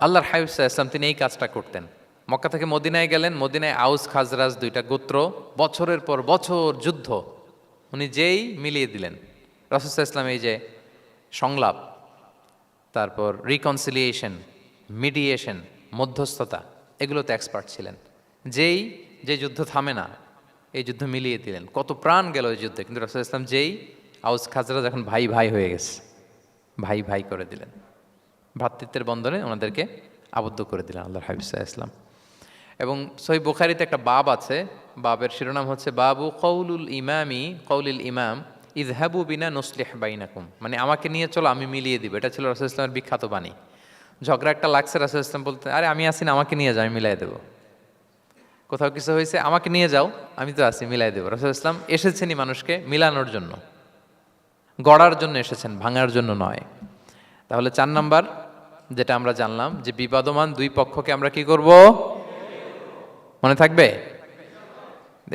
আল্লাহর হাবিব সাল্লাল্লাহু আলাইহি ওয়াসাল্লাম তিনি এই কাজটা করতেন। মক্কা থেকে মদিনায় গেলেন, মদিনায় আউস খাজরাজ 2টা গোত্র, বছরের পর বছর যুদ্ধ, উনি যেই মিলিয়ে দিলেন। রাসূল সাল্লাল্লাহু আলাইহি ওয়াসাল্লাম এই যে সংলাপ, তারপর রিকনসিলিয়েশন, মিডিয়েশন, মধ্যস্থতা, এগুলোতে এক্সপার্ট ছিলেন। যে যুদ্ধ থামে না, এই যুদ্ধ মিলিয়ে দিলেন। কত প্রাণ গেল এই যুদ্ধে, কিন্তু রাসূল সাল্লাল্লাহু আলাইহি ওয়াসাল্লাম যেই আউস খাজরাজ এখন ভাই ভাই হয়ে গেছে, ভাই ভাই করে দিলেন, ভ্রাতৃত্বের বন্ধনে ওনাদেরকে আবদ্ধ করে দিলেন আল্লাহর হাবিব সাল্লাল্লাহু আলাইহি ওয়াসাল্লাম। এবং সহিহ বুখারীতে একটা বাব আছে, বাবের শিরোনাম হচ্ছে বাবু কওলুল ইমাম ইযহাবু বিনা নুসলিহ বাইনাকুম, মানে আমাকে নিয়ে চলো আমি মিলিয়ে দিব। এটা ছিল রাসূল সাল্লাল্লাহু আলাইহি ওয়াসাল্লামের বিখ্যাত বাণী। ঝগড়া একটা লাগছে, রাসূল ইসলাম বলতে, আরে আমি আসি না, আমাকে নিয়ে যাও, আমি মিলাই দেবো। কোথাও কিছু হয়েছে, আমাকে নিয়ে যাও, আমি তো আছি, মিলাই দেবো। রাসূল ইসলাম এসেছেনই মানুষকে মিলানোর জন্য, গড়ার জন্য এসেছেন, ভাঙার জন্য নয়। তাহলে 4 নাম্বার যেটা আমরা জানলাম যে বিবাদমান দুই পক্ষকে আমরা কি করব, মনে থাকবে?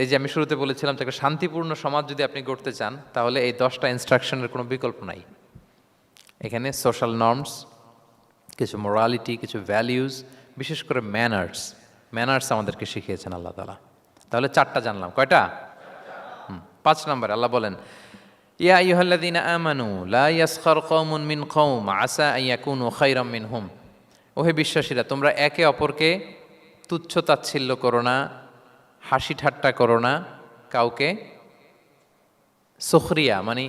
এই যে আমি শুরুতে বলেছিলাম যে একটা শান্তিপূর্ণ সমাজ যদি আপনি গড়তে চান, তাহলে এই 10টা ইনস্ট্রাকশনের কোনো বিকল্প নাই। এখানে সোশ্যাল নর্মস, কিছু মোরালিটি, কিছু ভ্যালিউজ, বিশেষ করে ম্যানার্স আমাদেরকে শিখিয়েছেন আল্লাহ তাআলা। তাহলে 4টা জানলাম, কয়টা? 5 নম্বরে আল্লাহ বলেন, ইয়া আইয়ুহাল্লাযীনা আমানু লা ইয়াসখার কওমুন মিন কওম আসা আন ইয়াকুনু খায়রাম মিনহুম। ওহে বিশ্বাসীরা, তোমরা একে অপরকে তুচ্ছ তাচ্ছিল্য করো না, হাসি ঠাট্টা করো না, কাউকে সুখরিয়া মানে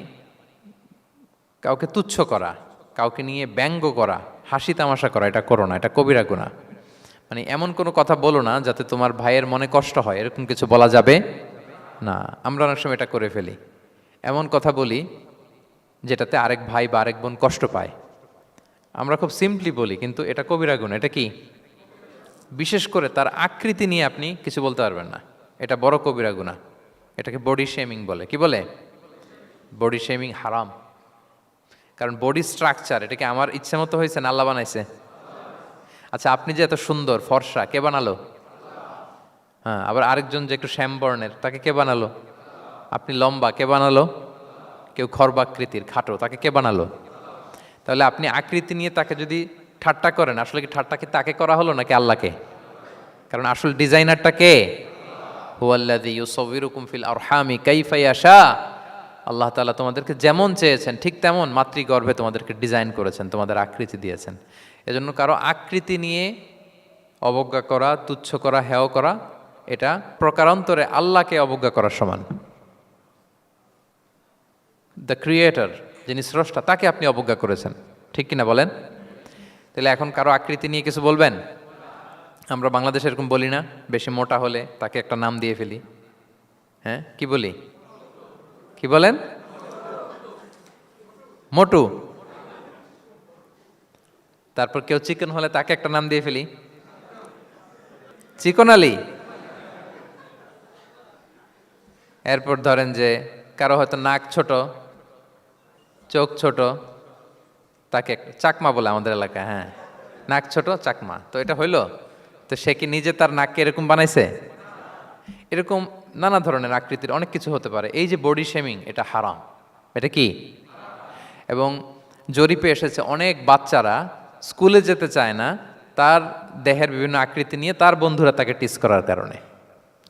কাউকে তুচ্ছ করা, কাউকে নিয়ে ব্যঙ্গ করা, হাসি তামাশা করা, এটা করো না, এটা কবিরা গুনাহ। মানে এমন কোনো কথা বলো না যাতে তোমার ভাইয়ের মনে কষ্ট হয়, এরকম কিছু বলা যাবে না। আমরা অনেক সময় এটা করে ফেলি, এমন কথা বলি যেটাতে আরেক ভাই বা আরেক বোন কষ্ট পায়। আমরা খুব সিম্পলি বলি, কিন্তু এটা কবিরা গুনাহ। এটা কি? বিশেষ করে তার আকৃতি নিয়ে আপনি কিছু বলতে পারবেন না, এটা বড় কবিরা গুনাহ। এটাকে বডি শেমিং বলে। কি বলে? বডি শেমিং হারাম। কারণ বডি স্ট্রাকচার, এটাকে আমার ইচ্ছে মতো হয়েছে না আল্লাহ বানাইছে? আচ্ছা, আপনি যে এত সুন্দর ফর্সা, কে বানালো? হ্যাঁ, আবার আরেকজন যে একটু শ্যামবর্ণের, তাকে কে বানালো? আপনি লম্বা, কে বানালো? কেউ খর্বাকৃতির, খাটো, তাকে কে বানালো? তাহলে আপনি আকৃতি নিয়ে তাকে যদি ঠাট্টা করেন, আসলে কি ঠাট্টা কি তাকে করা হলো নাকি আল্লাহকে? কারণ আসল ডিজাইনারটা কে? হুয়াল্লাযী ইউসাউবিরুকুম ফিল আরহামি কাইফা ইয়াশা। আল্লাহ তাআলা তোমাদেরকে যেমন চেয়েছেন ঠিক তেমন মাতৃগর্ভে তোমাদেরকে ডিজাইন করেছেন, তোমাদের আকৃতি দিয়েছেন। এজন্য কারো আকৃতি নিয়ে অবজ্ঞা করা, তুচ্ছ করা, হেয় করা, এটা প্রকারান্তরে আল্লাহকে অবজ্ঞা করার সমান। দ্য ক্রিয়েটর, যিনি স্রষ্টা, তাকে আপনি অবজ্ঞা করেছেন, ঠিক কিনা বলেন? তাহলে এখন কারো আকৃতি নিয়ে কিছু বলবেন? আমরা বাংলাদেশে এরকম বলি না, বেশি মোটা হলে তাকে একটা নাম দিয়ে ফেলি। হ্যাঁ, কি বলি? কি বলেন? মোটু। তারপর কেউ চিকন হলে তাকে একটা নাম দিয়ে ফেলি, চিকন আলী। এরপর ধরেন যে কারো হয়তো নাক ছোট, চোখ ছোট, তাকে চাকমা বলে আমাদের এলাকায়। হ্যাঁ, নাক ছোট, চাকমা। তো এটা হইলো? তো সে কি নিজে তার নাককে এরকম বানাইছে? এরকম নানা ধরনের আকৃতির অনেক কিছু হতে পারে। এই যে বডি শেমিং, এটা হারাম। এটা কি? এবং জরিপে এসেছে অনেক বাচ্চারা স্কুলে যেতে চায় না তার দেহের বিভিন্ন আকৃতি নিয়ে, তার বন্ধুরা তাকে টিস করার কারণে।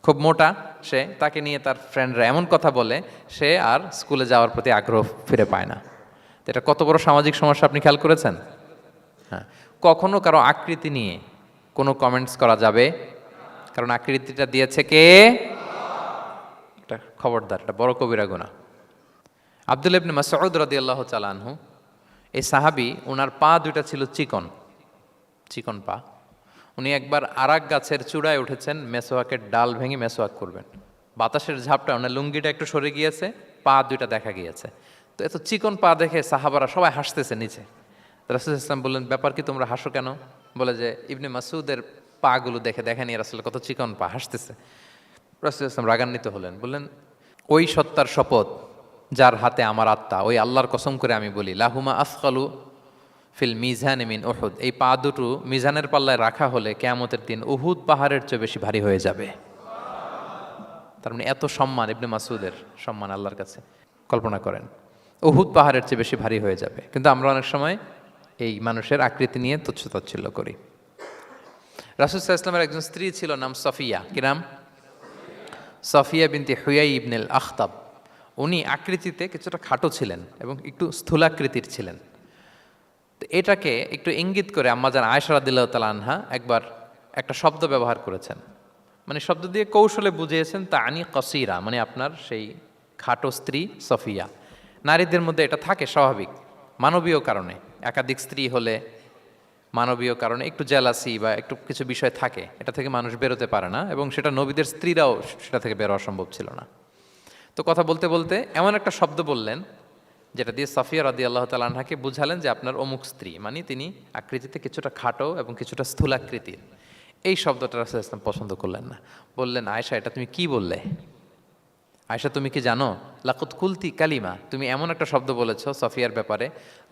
খুব মোটা সে, তাকে নিয়ে তার ফ্রেন্ডরা এমন কথা বলে, সে আর স্কুলে যাওয়ার প্রতি আগ্রহ ফিরে পায় না। তো এটা কত বড় সামাজিক সমস্যা আপনি খেয়াল করেছেন? হ্যাঁ, কখনো কারো আকৃতি নিয়ে কোনো কমেন্টস করা যাবে? কারণ আকৃতিটা দিয়েছে কে? এটা খবরদার, এটা বড় কবিরা গুনাহ। আব্দুল্লাহ ইবনে মাসউদ রাদিয়াল্লাহু তাআলা আনহু, এই সাহাবী, ওনার পা দুইটা ছিল চিকন, চিকন পা। উনি একবার আরাক গাছের চূড়ায় উঠেছেন, মেসোয়াকের ডাল ভেঙে মেসোয়াক করবেন। বাতাসের ঝাপটা, ওনার লুঙ্গিটা একটু সরে গিয়েছে, পা দুইটা দেখা গিয়েছে। তো এত চিকন পা দেখে সাহাবারা সবাই হাসতেছে নিচে। রাসূল ইসলাম বললেন, ব্যাপার কি, তোমরা হাসো কেন? বলে যে ইবনে মাসউদের পাগুলো দেখে দেখেনি রাসূল কত চিকন পা, হাসতেছে। রাসূল ইসলাম রাগান্বিত হলেন, বললেন, ওই সত্তার শপথ যার হাতে আমার আত্মা, ওই আল্লাহর কসম করে আমি বলি, লাহুমা আসকালু ফিল মিজান মিন উহুদ, এই পা দুটো মিজানের পাল্লায় রাখা হলে কিয়ামতের দিন উহুদ পাহাড়ের চেয়ে বেশি ভারী হয়ে যাবে। তার মানে এত সম্মান ইবনে মাসউদের, সম্মান আল্লাহর কাছে, কল্পনা করেন, উহুদ পাহাড়ের চেয়ে বেশি ভারী হয়ে যাবে। কিন্তু আমরা অনেক সময় এই মানুষের আকৃতি নিয়ে তুচ্ছ তাচ্ছিল্য করি। রাসূল সাল্লাল্লাহু আলাইহি ওয়াসাল্লামের একজন স্ত্রী ছিল, নাম সফিয়া। কি নাম? সফিয়া বিনতে হুয়াই ইবনুল আখতাব। উনি আকৃতিতে কিছুটা খাটো ছিলেন এবং একটু স্থূলাকৃতির ছিলেন। তো এটাকে একটু ইঙ্গিত করে আম্মাজান আয়েশা রাদিয়াল্লাহু তাআলা আনহা একবার একটা শব্দ ব্যবহার করেছেন, মানে শব্দ দিয়ে কৌশলে বুঝিয়েছেন, তানি কসিরা, মানে আপনার সেই খাটো স্ত্রী সফিয়া। নারীদের মধ্যে এটা থাকে স্বাভাবিক, মানবীয় কারণে। একাধিক স্ত্রী হলে মানবীয় কারণে একটু জেলাসি বা একটু কিছু বিষয় থাকে, এটা থেকে মানুষ বেরোতে পারে না, এবং সেটা নবীদের স্ত্রীরাও সেটা থেকে বেরোয়া সম্ভব ছিল না। তো কথা বলতে বলতে এমন একটা শব্দ বললেন যেটা দিয়ে সাফিয়া রাদিয়াল্লাহু তাআলা আনহাকে বুঝালেন যে আপনার অমুক স্ত্রী, মানে তিনি আকৃতিতে কিছুটা খাটো এবং কিছুটা স্থূলাকৃতির। এই শব্দটা রাসূলুল্লাহ সাল্লাল্লাহু আলাইহি ওয়াসাল্লাম পছন্দ করলেন না, বললেন আয়েশা এটা তুমি কি বললে? আয়েশা তুমি কি জানো, লাকুত কুলতি কালিমা, তুমি এমন একটা শব্দ বলেছ সফিয়ার ব্যাপারে,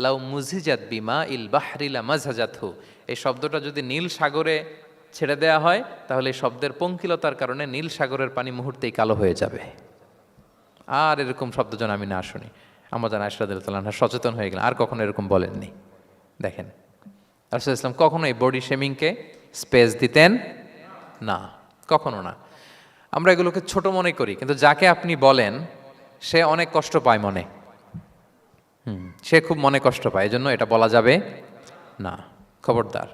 লাউ মুজিজাত বিমা ইল বাহরি লা মাজহাজাতহু, এই শব্দটা যদি নীল সাগরে ছেড়ে দেয়া হয় তাহলে এই শব্দের পঙ্কিলতার কারণে নীল সাগরের পানি মুহূর্তেই কালো হয়ে যাবে। আর এরকম শব্দ যেন আমি না শুনি। আমাদের আয়েশা রাদিয়াল্লাহু আনহা সচেতন হয়ে গেলেন, আর কখনো এরকম বলেননি। দেখেন রাসূলুল্লাহ ইসলাম কখনো এই বডি শেমিংকে স্পেস দিতেন না, কখনো না। আমরা এগুলোকে ছোট মনে করি, কিন্তু যাকে আপনি বলেন সে অনেক কষ্ট পায় মনে, সে খুব মনে কষ্ট পায়, এজন্য এটা বলা যাবে না, খবরদার।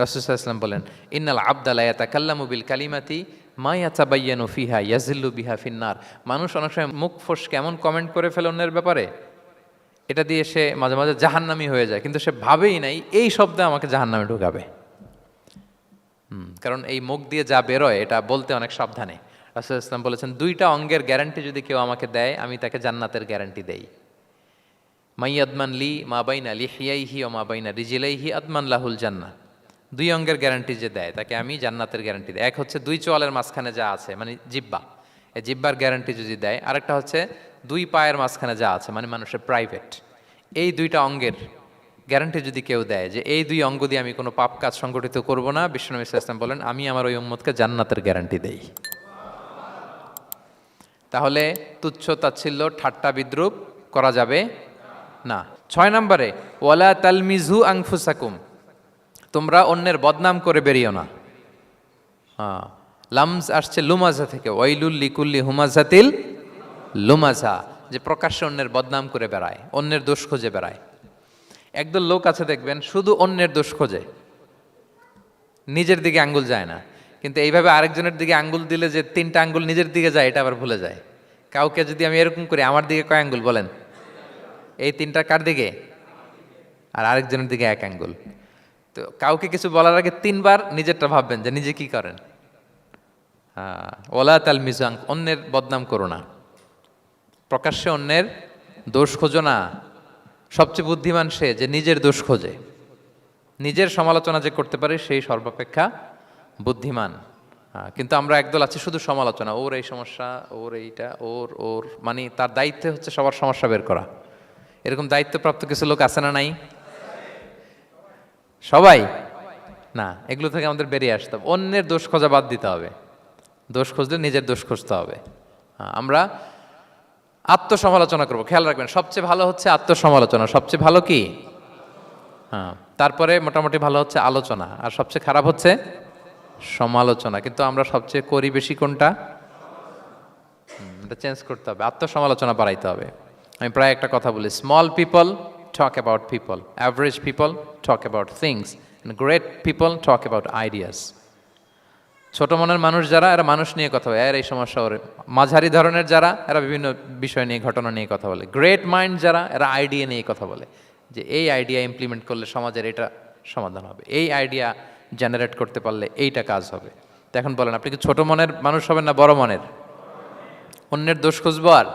রাসূলুল্লাহ সাল্লাল্লাহু আলাইহি ওয়াসাল্লাম বলেন ইন্নাল আবদা লা ইয়াতাকাল্লামু বিল কালিমাতি মা ইয়াতাবায়্যানু ফিহা ইয়াজিল্লু বিহা ফিন্নার। মানুষ অনেক সময় মুখ ফসকে এমন কমেন্ট করে ফেলে অন্যের ব্যাপারে, এটা দিয়ে সে মাঝে মাঝে জাহান্নামী হয়ে যায়, কিন্তু সে ভাবেই নাই এই শব্দে আমাকে জাহান্নামে ঢুকাবে। কারণ এই মুখ দিয়ে যা বেরোয় এটা বলতে অনেক সাবধানে। রাসূলুল্লাহ ইসলাম বলেছেন দুইটা অঙ্গের গ্যারান্টি যদি কেউ আমাকে দেয় আমি তাকে জান্নাতের গ্যারান্টি দেই। মাইয়াদমান লি মা বাইনা লিহিয়াইহি ওয়া মা বাইনা রিজিলাইহি আদমান লাহুল জান্নাহ। দুই অঙ্গের গ্যারান্টি যে দেয় তাকে আমি জান্নাতের গ্যারান্টি দিই। এক হচ্ছে দুই চোয়ালের মাঝখানে যা আছে মানে জিব্বা, এই জিব্বার গ্যারান্টি যদি দেয়। আরেকটা হচ্ছে দুই পায়ের মাঝখানে যা আছে মানে মানুষের প্রাইভেট। এই দুইটা অঙ্গের গ্যারান্টি যদি কেউ দেয় যে এই দুই অঙ্গ দিয়ে আমি কোনো পাপ কাজ সংগঠিত করব না, বিশ্বনবী সাল্লাল্লাহু আলাইহি ওয়াসাল্লাম বলেন আমি আমার ওই উম্মতকে জান্নাতের গ্যারান্টি দেই। তাহলে তুচ্ছ তাচ্ছিল্য ঠাট্টা বিদ্রুপ করা যাবে না। 6 নম্বরে ওয়ালা তালমিজু আনফুসাকুম, তোমরা অন্যের বদনাম করে বেরিও না। লামজ আসছে লুমাজা থেকে, ওয়াইলুল লিকুল্লি হুমাজাতিল লুমাজা, যে প্রকাশ্যে অন্যের বদনাম করে বেড়ায়, অন্যের দোষ খুঁজে বেড়ায়। একদল লোক আছে দেখবেন শুধু অন্যের দোষ খোঁজে, নিজের দিকে আঙ্গুল যায় না। কিন্তু এইভাবে আরেকজনের দিকে আঙ্গুল দিলে যে 3টা আঙ্গুল নিজের দিকে যায় এটা আবার ভুলে যায়। কাউকে যদি আমি এরকম করি আমার দিকে কয় আঙ্গুল বলেন? এই 3টা কার দিকে? আর আরেকজনের দিকে 1 আঙ্গুল। তো কাউকে কিছু বলার আগে 3বার নিজেরটা ভাববেন যে নিজে কি করেন। ওলা তাল মিজাং, অন্যের বদনাম করো না, প্রকাশ্যে অন্যের দোষ খোঁজো না। সবচেয়ে বুদ্ধিমান সে যে নিজের দোষ খোঁজে, নিজের সমালোচনা যে করতে পারে সেই সর্বাপেক্ষা বুদ্ধিমান। কিন্তু আমরা একদল আছি শুধু সমালোচনা, ওর এই সমস্যা, ওর এইটা, ওর মানে তার দায়িত্ব হচ্ছে সবার সমস্যা বের করা। এরকম দায়িত্বপ্রাপ্ত কিছু লোক আছে না নাই? সবাই না, এগুলো থেকে আমাদের বেরিয়ে আসতে হবে। অন্যের দোষ খোঁজা বাদ দিতে হবে, দোষ খুঁজলে নিজের দোষ খুঁজতে হবে। আমরা আত্মসমালোচনা করবো। খেয়াল রাখবেন সবচেয়ে ভালো হচ্ছে আত্মসমালোচনা, সবচেয়ে ভালো কি? তারপরে মোটামুটি ভালো হচ্ছে আলোচনা, আর সবচেয়ে খারাপ হচ্ছে সমালোচনা। কিন্তু আমরা সবচেয়ে করি বেশি কোনটা? এটা চেঞ্জ করতে হবে, আত্মসমালোচনা বাড়াইতে হবে। আমি প্রায় একটা কথা বলি, small people talk about people, average people talk about things, and great people talk about ideas. ছোট মনের মানুষ যারা, এরা মানুষ নিয়ে কথা বলে, এর এই সমস্যা ওর। মাঝারি ধরনের যারা, এরা বিভিন্ন বিষয় নিয়ে, ঘটনা নিয়ে কথা বলে। গ্রেট মাইন্ড যারা, এরা আইডিয়া নিয়ে কথা বলে, যে এই আইডিয়া ইমপ্লিমেন্ট করলে সমাজের এটা সমাধান হবে, এই আইডিয়া জেনারেট করতে পারলে এইটা কাজ হবে। তো এখন বলেন আপনি কি ছোট মনের মানুষ হবেন না বড় মনের? অন্যের দোষ খুঁজবো আর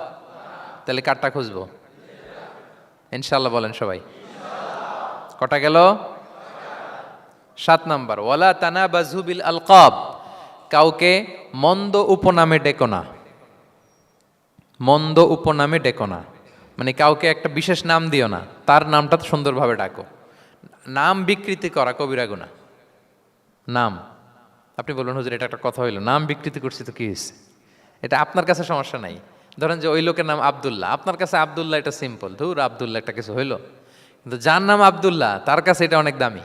তাহলে কারটা খুঁজবো? ইনশাআল্লাহ বলেন সবাই। কটা গেল? 7 নাম্বার, ওয়ালা তানাবাজু বিল আলকাব, কাউকে মন্দ উপনামে ডেকো না। মন্দ উপনামে ডেকো না মানে কাউকে একটা বিশেষ নাম দিও না, তার নামটা সুন্দরভাবে ডাকো। নাম বিকৃতি করা কবিরা গুনাহ। নাম আপনি বলুন হুজুর এটা একটা কথা হইলো, নাম বিকৃতি করছি তো কি হয়েছে? এটা আপনার কাছে সমস্যা নাই। ধরেন যে ওই লোকের নাম আব্দুল্লাহ, আপনার কাছে আব্দুল্লাহ এটা সিম্পল, ধুর আব্দুল্লাহ একটা কিছু হইলো। কিন্তু যার নাম আব্দুল্লাহ তার কাছে এটা অনেক দামি।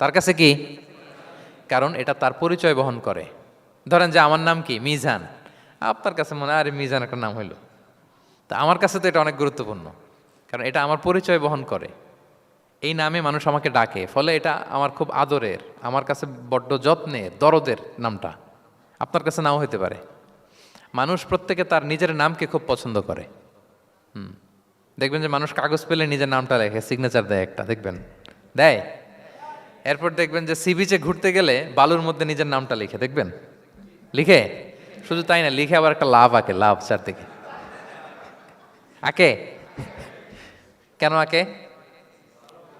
তার কাছে কি? কারণ এটা তার পরিচয় বহন করে। ধরেন যে আমার নাম কি মিজান, আপনার কাছে মনে হয় আরে মিজান একটা নাম হইলো, তা আমার কাছে তো এটা অনেক গুরুত্বপূর্ণ, কারণ এটা আমার পরিচয় বহন করে। এই নামে মানুষ আমাকে ডাকে, ফলে এটা আমার খুব আদরের, আমার কাছে বড্ড যত্নের, দরদের নামটা। আপনার কাছে নাও হতে পারে। মানুষ প্রত্যেকে তার নিজের নামকে খুব পছন্দ করে। দেখবেন যে মানুষ কাগজ পেলে নিজের নামটা লেখে, সিগনেচার দেয় একটা, দেখবেন দেয়। এরপর দেখবেন যে সি বিচে ঘুরতে গেলে বালুর মধ্যে নিজের নামটা লিখে, দেখবেন লিখে। শুধু তাই না, লিখে আবার একটা লাভ আঁকে, লাভ চারদিকে আঁকে। কেন আঁকে?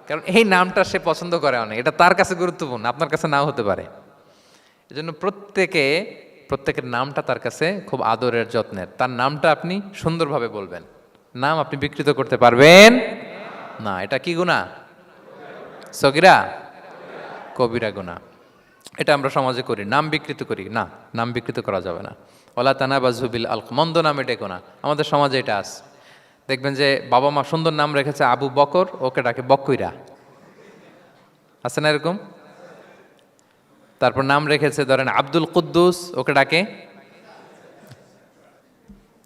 কারণ এই নামটা সে পছন্দ করে অনেক, এটা তার কাছে গুরুত্বপূর্ণ, আপনার কাছে নাও হতে পারে। এজন্য প্রত্যেকের নামটা তার কাছে খুব আদরের, যত্নের। তার নামটা আপনি সুন্দরভাবে বলবেন। নাম আপনি বিকৃত করতে পারবেন না। এটা কি গুনাহ? সগীরা, কবিরা গুনাহ। এটা আমরা সমাজে করি, নাম বিকৃত করি। না, নাম বিকৃত করা যাবে না। ওয়ালা তানাবাযু বিল আলক, মন্দ নামে ডেকো না। আমাদের সমাজে এটা আছে। দেখবেন যে বাবা মা সুন্দর নাম রেখেছে আবু বকর, ওকে ডাকে বক্কইরা। আছে না এরকম? তারপর নাম রেখেছে ধরেন আব্দুল কুদ্দুস, ওকে ডাকে।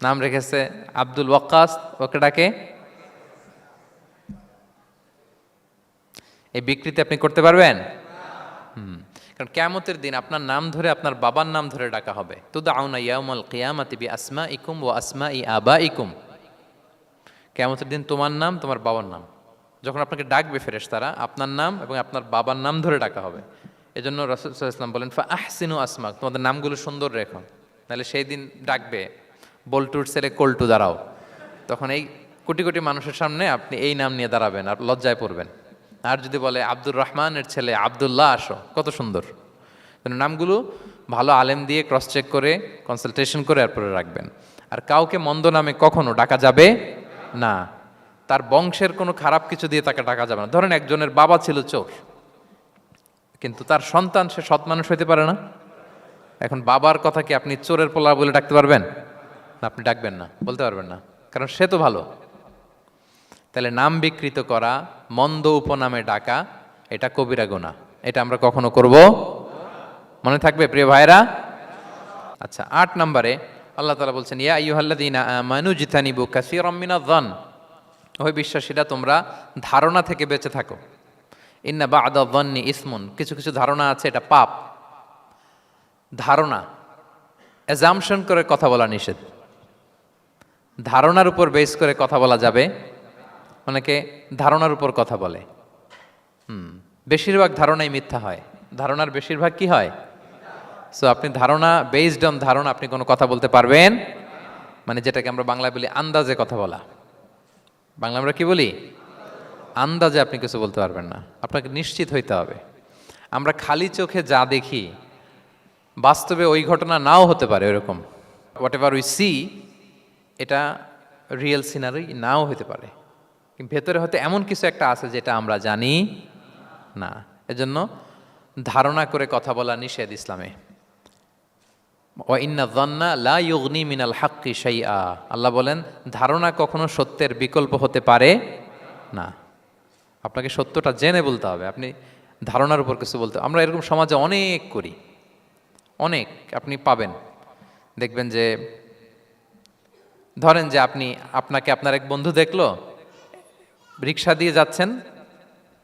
নাম রেখেছে আব্দুল ওয়াক্কাস, ওকে ডাকে। এই বিকৃতি আপনি করতে পারবেন? কারণ কিয়ামতের দিন আপনার নাম ধরে, আপনার বাবার নাম ধরে ডাকা হবে। তুদআউনা ইয়াউমাল কিয়ামাতি বিআসমাইকুম ওয়া আসমাই আবাইকুম। কিয়ামতের দিন তোমার নাম, তোমার বাবার নাম, যখন আপনাকে ডাকবে ফেরেশতারা, আপনার নাম এবং আপনার বাবার নাম ধরে ডাকা হবে। এজন্য রাসূল সাল্লাল্লাহু আলাইহি ওয়াসাল্লাম বলেন, ফা আহসিনু আসমাক, তোমাদের নামগুলো সুন্দর রেখো, নাহলে সেই দিন ডাকবে বল্টুর ছেলে কল্টু দাঁড়াও, তখন এই কোটি কোটি মানুষের সামনে আপনি এই নাম নিয়ে দাঁড়াবেন আর লজ্জায় পড়বেন। আর যদি বলে আব্দুর রহমানের ছেলে আব্দুল্লাহ, আসো, কত সুন্দর। নামগুলো ভালো আলেম দিয়ে ক্রস চেক করে, কনসালটেশন করে এরপরে রাখবেন। আর কাউকে মন্দ নামে কখনো ডাকা যাবে না। তার বংশের কোনো খারাপ কিছু দিয়ে তাকে ডাকা যাবে না। ধরেন একজনের বাবা ছিল চোর, কিন্তু তার সন্তান সে সৎ মানুষ হইতে পারে না। এখন বাবার কথা কি আপনি চোরের পোলা বলে ডাকতে পারবেন? না, আপনি ডাকবেন না, বলতে পারবেন না, কারণ সে তো ভালো। তাহলে নাম বিকৃত করা, মন্দ উপনামে ডাকা, এটা কবিরা গুনাহ। এটা আমরা কখনো করব? মনে থাকবে প্রিয় ভাইরা? আচ্ছা, 8 নম্বরে আল্লাহ তাআলা বলছেন, ইয়া আইয়ুহাল্লাযীনা আমানু জিতানিবু কাসীরাম মিনায-যন। ওহে বিশ্বাসীরা, তোমরা ধারণা থেকে বেঁচে থাকো। ইন্না বা'দা-যন্নি ইসমুন, কিছু কিছু ধারণা আছে এটা পাপ। ধারণা, অ্যাজাম্পশন করে কথা বলা নিষেধ। ধারণার উপর বেস করে কথা বলা যাবে। অনেকে ধারণার উপর কথা বলে। বেশিরভাগ ধারণাই মিথ্যা হয়। ধারণার বেশিরভাগ কি হয়? সো আপনি ধারণা, বেসড অন ধারণা আপনি কোনো কথা বলতে পারবেন, মানে যেটাকে আমরা বাংলায় বলি আন্দাজে কথা বলা। বাংলা আমরা কি বলি? আন্দাজে আপনি কিছু বলতে পারবেন না, আপনাকে নিশ্চিত হইতে হবে। আমরা খালি চোখে যা দেখি, বাস্তবে ওই ঘটনা নাও হতে পারে এরকম। হোয়াট এভার উই সি, এটা রিয়েল সিনারি নাও হতে পারে, কিন্তু ভেতরে হয়তো এমন কিছু একটা আছে যেটা আমরা জানি না। এজন্য ধারণা করে কথা বলা নিষেধ ইসলামে। ওয়া ইন্না যন্না লা ইউগনি মিনাল হাক্কি শাইআ, আল্লাহ বলেন ধারণা কখনো সত্যের বিকল্প হতে পারে না। আপনাকে সত্যটা জেনে বলতে হবে, আপনি ধারণার উপর কিছু বলতে। আমরা এরকম সমাজে অনেক করি, অনেক আপনি পাবেন। দেখবেন যে ধরেন যে আপনাকে আপনার এক বন্ধু দেখলো, রিক্সা দিয়ে যাচ্ছেন,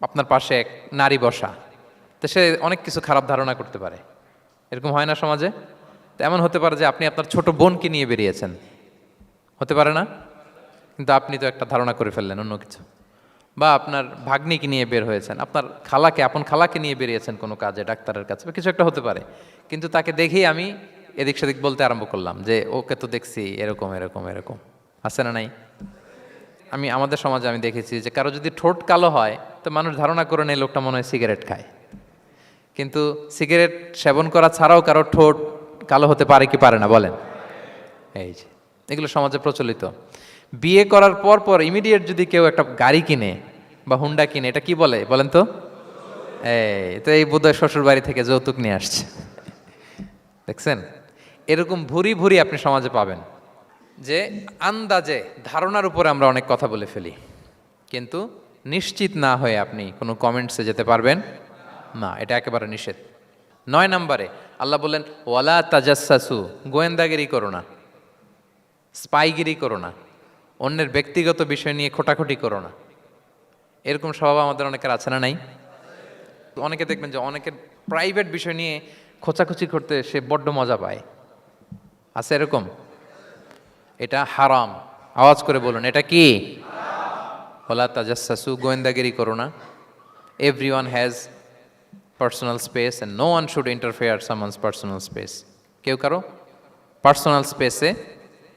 আপনার পাশে এক নারী বসা, তো সে অনেক কিছু খারাপ ধারণা করতে পারে। এরকম হয় না সমাজে? তো এমন হতে পারে যে আপনি আপনার ছোট বোনকে নিয়ে বেরিয়েছেন, হতে পারে না? কিন্তু আপনি তো একটা ধারণা করে ফেললেন অন্য কিছু। বা আপনার ভাগ্নিকে নিয়ে বের হয়েছেন, আপনার খালাকে, আপন খালাকে নিয়ে বেরিয়েছেন কোনো কাজে, ডাক্তারের কাছে, বা কিছু একটা হতে পারে। কিন্তু তাকে দেখেই আমি এদিক সেদিক বলতে আরম্ভ করলাম যে ওকে তো দেখছি এরকম এরকম এরকম। আছে না নাই? আমাদের সমাজে আমি দেখেছি যে কারো যদি ঠোঁট কালো হয়, তো মানুষ ধারণা করে নেয় লোকটা মনে হয় সিগারেট খায়। কিন্তু সিগারেট সেবন করা ছাড়াও কারো ঠোঁট কালো হতে পারে কি পারে না বলেন? এই যে এগুলো সমাজে প্রচলিত। বিয়ে করার পর পর ইমিডিয়েট যদি কেউ একটা গাড়ি কিনে বা হুন্ডা কিনে, এটা কি বলে বলেন তো? এই বোধহয় শ্বশুর বাড়ি থেকে যৌতুক নিয়ে আসছে। দেখছেন, এরকম ভুরি ভুরি আপনি সমাজে পাবেন যে আন্দাজে, ধারণার উপরে আমরা অনেক কথা বলে ফেলি, কিন্তু নিশ্চিত না হয়ে আপনি কোনো কমেন্টসে যেতে পারবেন না। এটা একেবারে নিষেধ। 9 নম্বরে আল্লাহ বললেন, ওয়ালা তাজাসসু, গোয়েন্দাগিরি করো না, স্পাইগিরি করো না, অন্যের ব্যক্তিগত বিষয় নিয়ে খোটাখুটি করো না। এরকম স্বভাব আমাদের অনেকের আছে না নাই? অনেকে দেখবেন যে অনেকের প্রাইভেট বিষয় নিয়ে খোঁচাখুচি করতে সে বড্ড মজা পায়। আছে এরকম? এটা হারাম। আওয়াজ করে বলুন, এটা কি? ওয়ালা তাজাসসু, গোয়েন্দাগিরি করো না। Everyone has personal space and no one should interfere someone's personal space. কেউ কারো পার্সোনাল স্পেসে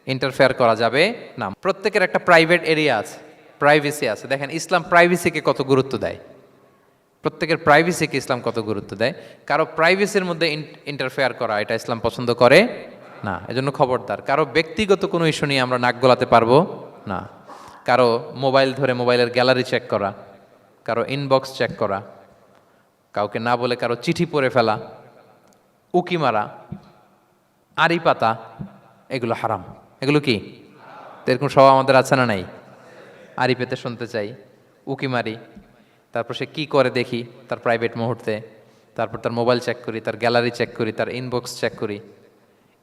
ইন্টারফেয়ার করা যাবে না। প্রত্যেকের একটা প্রাইভেট এরিয়া আছে, প্রাইভেসি আছে। দেখেন ইসলাম প্রাইভেসিকে কত গুরুত্ব দেয়, প্রত্যেকের প্রাইভেসিকে ইসলাম কত গুরুত্ব দেয়। কারো প্রাইভেসির মধ্যে ইন্টারফেয়ার করা এটা ইসলাম পছন্দ করে না। এজন্য খবরদার, কারো ব্যক্তিগত কোনো ইস্যু নিয়ে আমরা নাক গলাতে পারবো না। কারো মোবাইল ধরে মোবাইলের গ্যালারি চেক করা, কারো ইনবক্স চেক করা, কাউকে না বলে কারো চিঠি পড়ে ফেলা, উকি মারা, আড়ি পাতা, এগুলো হারাম। এগুলো কি? তো এরকম স্বভাব আমাদের আছে না নাই? আড়ি পেতে শুনতে চাই, উকি মারি, তারপর সে কি করে দেখি তার প্রাইভেট মুহূর্তে, তারপর তার মোবাইল চেক করি, তার গ্যালারি চেক করি, তার ইনবক্স চেক করি।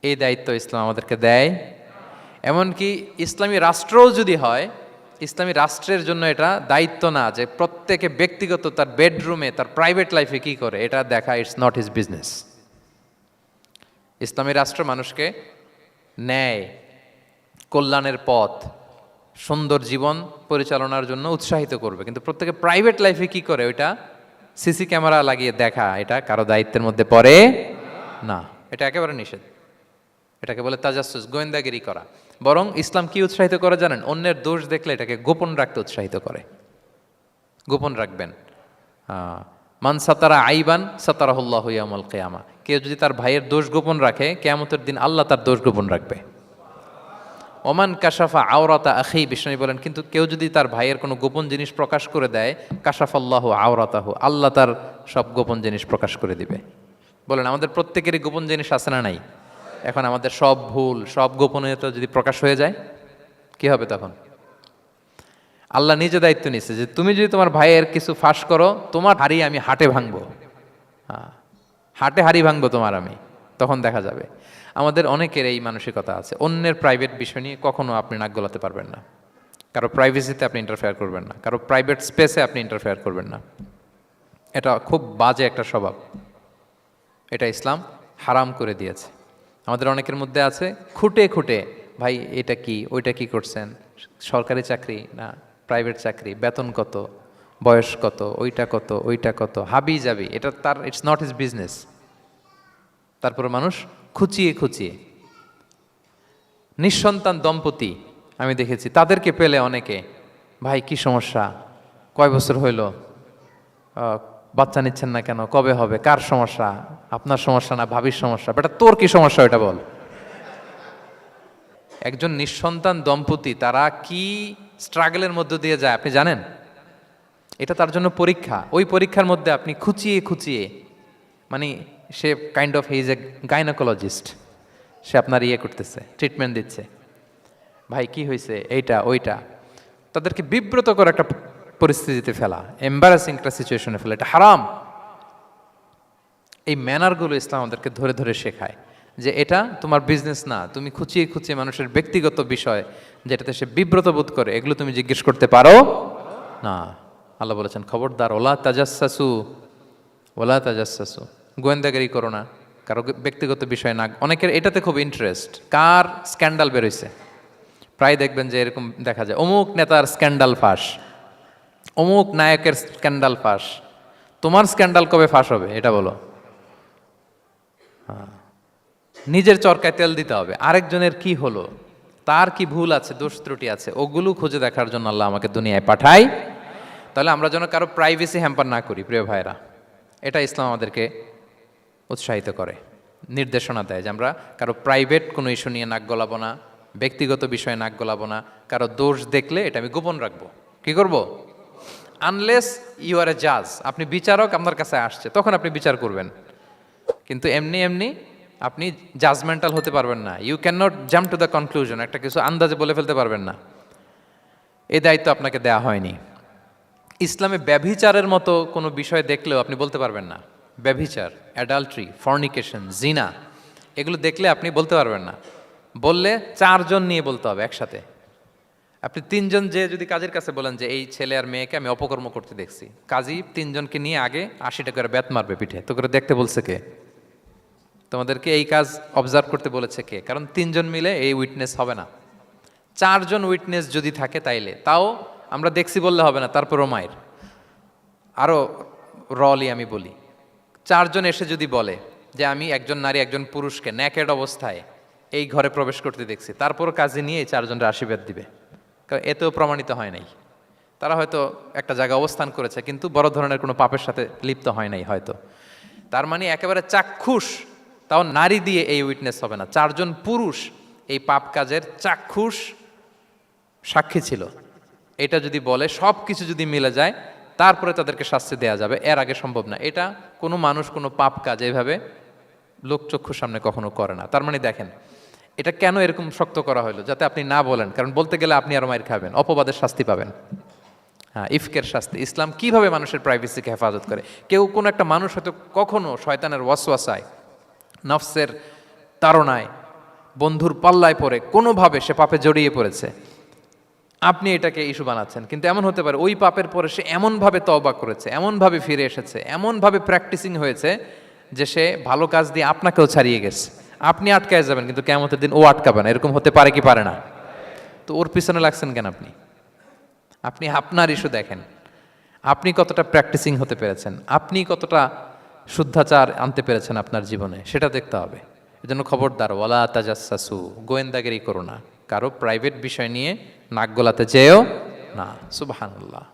এই দায়িত্ব ইসলাম আমাদেরকে দেয়। এমনকি ইসলামী রাষ্ট্রও যদি হয়, ইসলামী রাষ্ট্রের জন্য এটা দায়িত্ব না যে প্রত্যেকে ব্যক্তিগত তার বেডরুমে তার প্রাইভেট লাইফে কি করে এটা দেখা, ইটস নট হিজ বিজনেস। ইসলামী রাষ্ট্র মানুষকে ন্যায়, কল্যাণের পথ, সুন্দর জীবন পরিচালনার জন্য উৎসাহিত করবে, কিন্তু প্রত্যেকে প্রাইভেট লাইফে কি করে ওইটা সিসি ক্যামেরা লাগিয়ে দেখা, এটা কারো দায়িত্বের মধ্যে পড়ে না। এটা একেবারে নিষেধ। এটাকে বলে তাজাসসুস, গোয়েন্দাগিরি করা। বরং ইসলাম কি উৎসাহিত করে জানেন? অন্যের দোষ দেখলে এটাকে গোপন রাখতে উৎসাহিত করে। গোপন রাখবেন। মান সাতারা আইবান সাতারাহুল্লাহু ইয়াউমাল কিয়ামা। কেউ যদি তার ভাইয়ের দোষ গোপন রাখে, কিয়ামতের দিন আল্লাহ তার দোষ গোপন রাখবে। ওমান কাশাফা আওরাতা আখি, বিষ্ণু বলেন, কিন্তু কেউ যদি তার ভাইয়ের কোনো গোপন জিনিস প্রকাশ করে দেয়, কাশাফাল্লাহু আওরাতাহু, আল্লাহ তার সব গোপন জিনিস প্রকাশ করে দিবে। বলেন আমাদের প্রত্যেকেরই গোপন জিনিস আছে না নাই? এখন আমাদের সব ভুল, সব গোপনীয়তা যদি প্রকাশ হয়ে যায় কি হবে তখন? আল্লাহ নিজে দায়িত্ব নিচ্ছে যে তুমি যদি তোমার ভাইয়ের কিছু ফাঁস করো, তোমার হাড়ি আমি হাটে ভাঙবো। হ্যাঁ, হাটে হাড়ি ভাঙবো তোমার আমি, তখন দেখা যাবে। আমাদের অনেকের এই মানসিকতা আছে, অন্যের প্রাইভেট বিষয় নিয়ে কখনো আপনি নাক গলাতে পারবেন না, কারো প্রাইভেসিতে আপনি ইন্টারফেয়ার করবেন না, কারো প্রাইভেট স্পেসে আপনি ইন্টারফেয়ার করবেন না। এটা খুব বাজে একটা স্বভাব, এটা ইসলাম হারাম করে দিয়েছে। আমাদের অনেকের মধ্যে আছে খুঁটে খুঁটে, ভাই এটা কি, ওইটা কি করছেন, সরকারি চাকরি না প্রাইভেট চাকরি, বেতন কত, বয়স কত, ওইটা কত, ওইটা কত, হাবি যাবি, এটা তার, ইটস নট হিজ বিজনেস। তারপর মানুষ খুঁচিয়ে খুঁচিয়ে, নিঃসন্তান দম্পতি আমি দেখেছি, তাদেরকে পেলে অনেকে, ভাই কি সমস্যা, কয় বছর হইল, বাচ্চা নিচ্ছেন না কেন, কবে হবে, কার সমস্যা, আপনার সমস্যা না ভাবির সমস্যা, বেটা তোর কি সমস্যা এটা বল। একজন নিঃসন্তান দম্পতি তারা কি স্ট্রাগলের মধ্য দিয়ে যায় আপনি জানেন? এটা তার জন্য পরীক্ষা। ওই পরীক্ষার মধ্যে আপনি খুঁচিয়ে খুঁচিয়ে, মানে সে kind of his a gynaecologist, সে আপনার ইয়ে করতেছে, ট্রিটমেন্ট দিচ্ছে, ভাই কি হয়েছে, এইটা ওইটা, তাদেরকে বিব্রত করে একটা পরিস্থিতিতে ফেলা, এম্বারাসিং একটা সিচুয়েশনে ফেলা, এটা হারাম। এই ম্যানারগুলো ইসলাম আমাদেরকে ধরে ধরে শেখায় যে এটা তোমার বিজনেস না, তুমি খুঁচিয়ে খুঁচিয়ে মানুষের ব্যক্তিগত বিষয় যেটাতে সে বিব্রত বোধ করে, এগুলো তুমি জিজ্ঞেস করতে পারো না। আল্লাহ বলেছেন খবরদার, ওলা তাজাসসু, ওলা তাজাসসু, গোয়েন্দাগিরি করো না, কারো ব্যক্তিগত বিষয় না। অনেকের এটাতে খুব ইন্টারেস্ট, কার স্ক্যান্ডাল বেরোইছে, প্রায় দেখবেন যে এরকম দেখা যায়, অমুক নেতার স্ক্যান্ডাল ফাঁস, অমুক নায়কের স্ক্যান্ডাল ফাঁস। তোমার স্ক্যান্ডাল কবে ফাঁস হবে এটা বলো? নিজের চরকায় তেল দিতে হবে, আরেকজনের কি হলো, তার কি ভুল আছে, দোষ ত্রুটি আছে, ওগুলো খুঁজে দেখার জন্য আল্লাহ আমাকে দুনিয়ায় পাঠায়। তাহলে আমরা যেন কারো প্রাইভেসি হ্যাম্পার না করি প্রিয় ভাইরা, এটা ইসলাম আমাদেরকে উৎসাহিত করে, নির্দেশনা দেয় যে আমরা কারো প্রাইভেট কোনো ইস্যু নিয়ে নাক গলাবো না, ব্যক্তিগত বিষয়ে নাক গলাবো না, কারো দোষ দেখলে এটা আমি গোপন রাখবো। কি করব? আনলেস ইউ আর এ জাজ, আপনি বিচারক, আপনার কাছে আসছে, তখন আপনি বিচার করবেন, কিন্তু এমনি এমনি আপনি জাজমেন্টাল হতে পারবেন না। You can not jump to the conclusion, একটা কিছু আন্দাজে বলে ফেলতে পারবেন না, এই দায়িত্ব আপনাকে দেয়া হয়নি। ইসলামে ব্যভিচারের মতো কোনো বিষয় দেখলেও আপনি বলতে পারবেন না। ব্যভিচার, অ্যাডাল্ট্রি, ফর্নিকেশন, জিনা, এগুলো দেখলে আপনি বলতে পারবেন না। বললে 4 জন নিয়ে বলতে হবে একসাথে। আপনি 3 জন যে যদি কাজের কাছে বলেন যে এই ছেলে আর মেয়েকে আমি অপকর্ম করতে দেখছি, কাজী 3 জনকে নিয়ে আগে 80 টাকা করে বেত মারবে পিঠে, তো করে দেখতে বলছে কে? তোমাদেরকে এই কাজ অবজার্ভ করতে বলেছে কে? কারণ 3 জন মিলে এই উইটনেস হবে না। 4 জন উইটনেস যদি থাকে তাইলে তাও আমরা দেখছি বললে হবে না, তারপরও মায়ের। আরও রলি আমি বলি, 4 জন এসে যদি বলে যে আমি একজন নারী একজন পুরুষকে নেকেড অবস্থায় এই ঘরে প্রবেশ করতে দেখছি, তারপর কাজে নিয়ে এই 4 জনের আশীর্বাদ দিবে, কারণ এতেও প্রমাণিত হয় নাই। তারা হয়তো একটা জায়গায় অবস্থান করেছে কিন্তু বড় ধরনের কোনো পাপের সাথে লিপ্ত হয় নাই হয়তো। তার মানে একেবারে চাক্ষুষ, তাও নারী দিয়ে এই উইটনেস হবে না, 4 জন পুরুষ এই পাপ কাজের চাক্ষুষ সাক্ষী ছিল। এটা যদি বলে সব কিছু যদি মিলে যায় তারপরে তাদেরকে শাস্তি দেয়া যাবে, এর আগে সম্ভব না। এটা কোনো মানুষ কোনো পাপ কাজ এইভাবে লোকচক্ষুর সামনে কখনো করে না। তার মানে দেখেন এটা কেন এরকম শক্ত করা হলো, যাতে আপনি না বলেন, কারণ বলতে গেলে আপনি আরো মাইর খাবেন, অপবাদের শাস্তি পাবেন। হ্যাঁ, ইফকের শাস্তি। ইসলাম কিভাবে মানুষের প্রাইভেসিকে হেফাজত করে। কেউ কোনো একটা মানুষ হয়তো কখনো শয়তানের ওয়াসওয়াসায়, নফসের তাড়নায়, বন্ধুর পাল্লায় পড়ে কোনোভাবে সে পাপে জড়িয়ে পড়েছে, আপনি এটাকে ইস্যু বানাচ্ছেন। কিন্তু এমন হতে পারে ওই পাপের পরে সে এমনভাবে তওবা করেছে, এমনভাবে ফিরে এসেছে, এমনভাবে প্র্যাকটিসিং হয়েছে যে সে ভালো কাজ দিয়ে আপনাকেও ছাড়িয়ে গেছে। আপনি আটকায় যাবেন কিন্তু কিয়ামতের দিন ও আটকাবে না। এরকম হতে পারে কি পারে না? তো ওর পিছনে লাগছেন কেন আপনি? আপনি আপনার ইস্যু দেখেন, আপনি কতটা প্র্যাকটিসিং হতে পেরেছেন, আপনি কতটা শুদ্ধাচার আনতে পেরেছেন আপনার জীবনে, সেটা দেখতে হবে। এজন্য খবরদার, ওয়ালা তাজাসসু, গোয়েন্দাগিরি করো না, কারো প্রাইভেট বিষয় নিয়ে নাক গলাতে যেও না। সুবহানাল্লাহ,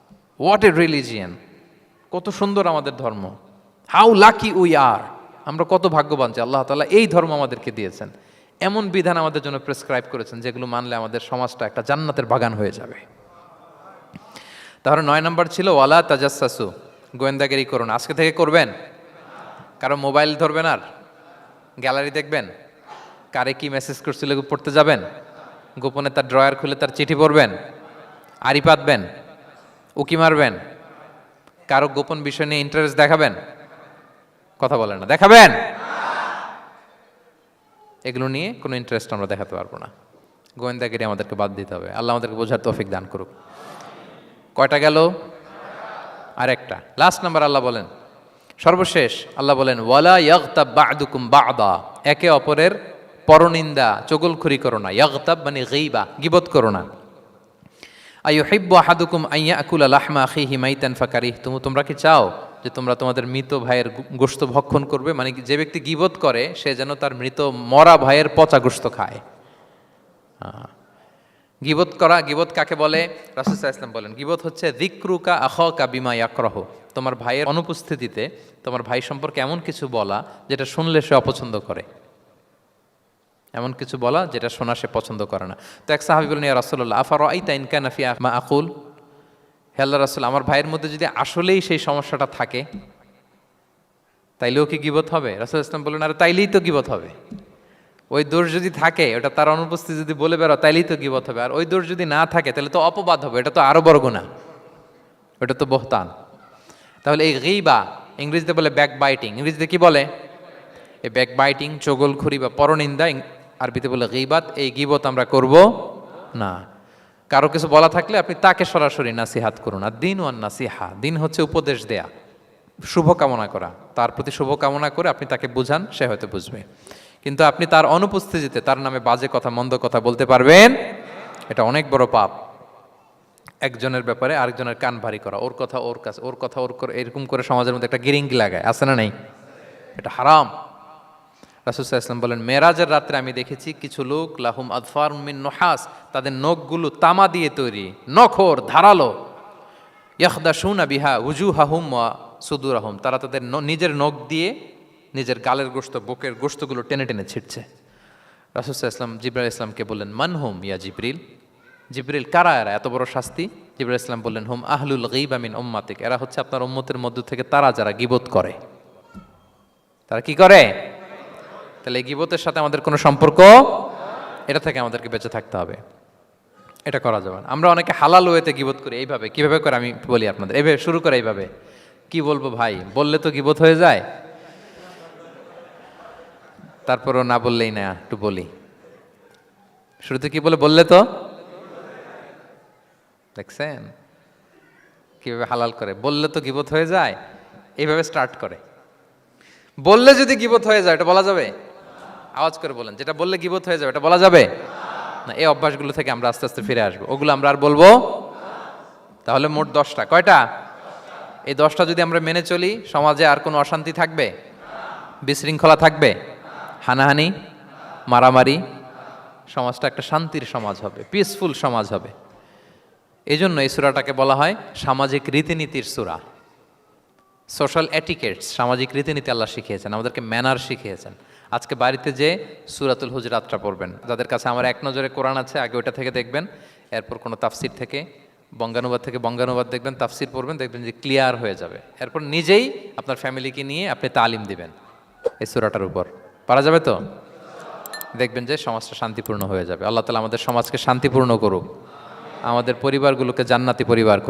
হোয়াট এ রিলিজিয়ান! কত সুন্দর আমাদের ধর্ম, হাউ লাকি উই আর! আমরা কত ভাগ্যবান যে আল্লাহ তাআলা এই ধর্ম আমাদেরকে দিয়েছেন, এমন বিধান আমাদের জন্য প্রেসক্রাইব করেছেন যেগুলো মানলে আমাদের সমাজটা একটা জান্নাতের বাগান হয়ে যাবে। তাহলে 9 নম্বর ছিল ওয়ালা তাজাসসু, গোয়েন্দাগিরি করুন। আজকে থেকে করবেন? কারো মোবাইল ধরবেন, আর গ্যালারি দেখবেন, কারে কি মেসেজ করছিল পড়তে যাবেন, গোপনে তার ড্রয়ার খুলে তার চিঠি পড়বেন, আড়ি পাতবেন, উকি মারবেন, কারো গোপন বিষয় নিয়ে ইন্টারেস্ট দেখাবেন? কথা বলেন না, দেখাবেন? এগুলো নিয়ে কোনো ইন্টারেস্ট আমরা দেখাতে পারবো না। গোয়েন্দাগিরি আমাদেরকে বাদ দিতে হবে। আল্লাহ আমাদেরকে বোঝার তৌফিক দান করুক। কয়টা গেল? আরেকটা, লাস্ট নাম্বার। আল্লাহ বলেন, সর্বশেষ আল্লাহ বলেন, ওয়ালা ইয়াগতাব বা'দুকুম বা'দা, একে অপরের পরনিন্দা চগলখুরি করো না। ইয়াগতাব মানে গীবা, গীবত করো না। আইয়ুহিব্বু আহাদুকুম আন ইয়াকুলা লাহমা আখিহি মাইতান ফাকারিহতুম, তোমরা কি চাও যে তোমরা তোমাদের মৃত ভাইয়ের গোশত ভক্ষণ করবে? মানে যে ব্যক্তি গীবত করে সে যেন তার মৃত মরা ভাইয়ের পচা গোশত খায়। গীবত করা, গীবত কাকে বলে? রাসূল সাল্লাল্লাহু আলাইহি ওয়াসাল্লাম বলেন, গীবত হচ্ছে যিকরুকা আখাকা বিমা ইয়াকরাহু, তোমার ভাইয়ের অনুপস্থিতিতে তোমার ভাই সম্পর্কে এমন কিছু বলা যেটা শুনলে সে অপছন্দ করে, এমন কিছু বলা যেটা শোনা সে পছন্দ করে না। তো এক সাহাবী বলেন, ইয়া রাসূলুল্লাহ আফারাআইতা ইন কানা ফি মা আকুল, হে আল্লাহর রাসূল, আমার ভাইয়ের মধ্যে যদি আসলেই সেই সমস্যাটা থাকে তাইলেও কি গীবত হবে? রাসূল সাল্লাল্লাহু আলাইহি ওয়াসাল্লাম বললেন, আরে তাইলেই তো গীবত হবে। ওই দোষ যদি থাকে, ওটা তার অনুপস্থিতি যদি বলে বেরো, তাইলেই তো গীবত হবে। আর ওই দোষ যদি না থাকে তাহলে তো অপবাদ হবে, এটা তো আরো বড় গুনাহ, ওটা তো বহতান। তাহলে এই গীবা ইংরেজিতে বলে ব্যাক বাইটিং। ইংরেজিতে কি বলে? এই ব্যাক বাইটিং, চগলখুরি বা পরনিন্দা, আরবিতে বলে গীবাত। এই গীবত আমরা করব না। কারো কিছু বলা থাকলে আপনি তাকে সরাসরি নাসিহাত করুন। আর দিন ওয়ান নাসিহা, দিন হচ্ছে উপদেশ দেয়া, শুভ কামনা করা, তার প্রতি শুভ কামনা করে আপনি তাকে বুঝান, সে হয়তো বুঝবে। কিন্তু আপনি তার অনুপস্থিতিতে তার নামে বাজে কথা, মন্দ কথা বলতে পারবেন? এটা অনেক বড় পাপ। একজনের ব্যাপারে আরেকজনের কান ভারী করা, ওর কথা ওর কাছে, ওর কথা ওর করে, এরকম করে সমাজের মধ্যে একটা গিরিঙ্গি লাগায়, আছে না নেই? এটা হারাম। রাসূল সাল্লাল্লাহু আলাইহি ওয়াসাল্লাম বলেন, মেরাজের রাত্রে আমি দেখেছি কিছু লোক লাহুম আদফার মিন নুহাস, তাদের নখগুলো তামা দিয়ে তৈরি, নখর ধারালো, ইয়াখদাশুনা বিহা উজুহাহুম ওয়া সুদুরাহুম, তারা তাদের নিজের নখ দিয়ে নিজের গালের গোশত, বুকের গোশতগুলো টেনে টেনে ছিটছে। রাসূল সাল্লাল্লাহু আলাইহি ওয়াসাল্লাম জিবরাইল ইসলামকে বললেন, মানহুম ইয়া জিবরিল, জিবরিল কারা এরা, এত বড় শাস্তি? জিবরাইল ইসলাম বললেন, হুম আহলুল গীবা মিন উম্মাতিক, এরা হচ্ছে আপনার উম্মতের মধ্য থেকে তারা যারা গীবত করে। তারা কি করে? তাহলে এই গীবতের সাথে আমাদের কোনো সম্পর্ক, এটা থেকে আমাদেরকে বেঁচে থাকতে হবে, এটা করা যাবে না। আমরা অনেকে হালাল ওয়েতে গীবত করি। এইভাবে কিভাবে করে আমি বলি আপনাদের, এইভাবে শুরু করে, এইভাবে কি বলবো ভাই, বললে তো গীবত হয়ে যায়, তারপরও না বললেই না, একটু বলি। শুরুতে কি বললে তো, দেখছেন কিভাবে হালাল করে, বললে তো গীবত হয়ে যায়, এইভাবে স্টার্ট করে। বললে যদি গীবত হয়ে যায় এটা বলা যাবে? আওয়াজ করে বলেন, যেটা বললে গীবত হয়ে যাবে এটা বলা যাবে না। এই অভ্যাসগুলো থেকে আমরা আস্তে আস্তে ফিরে আসবো, ওগুলো আমরা আর বলবো। তাহলে মোট 10টা, কয়টা? এই 10টা যদি আমরা মেনে চলি, সমাজে আর কোনো অশান্তি থাকবে? বিশৃঙ্খলা থাকবে? হানাহানি, মারামারি? সমাজটা একটা শান্তির সমাজ হবে, পিসফুল সমাজ হবে। এই জন্য এই সূরাটাকে বলা হয় সামাজিক রীতিনীতির সূরা। সোশ্যাল এটিকেটস, সামাজিক রীতিনীতি আল্লাহ শিখিয়েছেন, আমাদেরকে ম্যানার শিখিয়েছেন। আজকে বাড়িতে যে সূরাতুল হুজরাতটা পড়বেন, যাদের কাছে আমার এক নজরে কোরআন আছে আগে ওইটা থেকে দেখবেন, এরপর কোনো তাফসির থেকে বঙ্গানুবাদ থেকে বঙ্গানুবাদ দেখবেন, তাফসির পড়বেন, দেখবেন যে ক্লিয়ার হয়ে যাবে। এরপর নিজেই আপনার ফ্যামিলিকে নিয়ে আপনি তালিম দিবেন এই সূরাটার উপর। পারা যাবে তো? দেখবেন যে সমাজটা শান্তিপূর্ণ হয়ে যাবে। আল্লাহ তাআলা আমাদের সমাজকে শান্তিপূর্ণ করুক, আমাদের পরিবারগুলোকে জান্নাতি পরিবার করুক।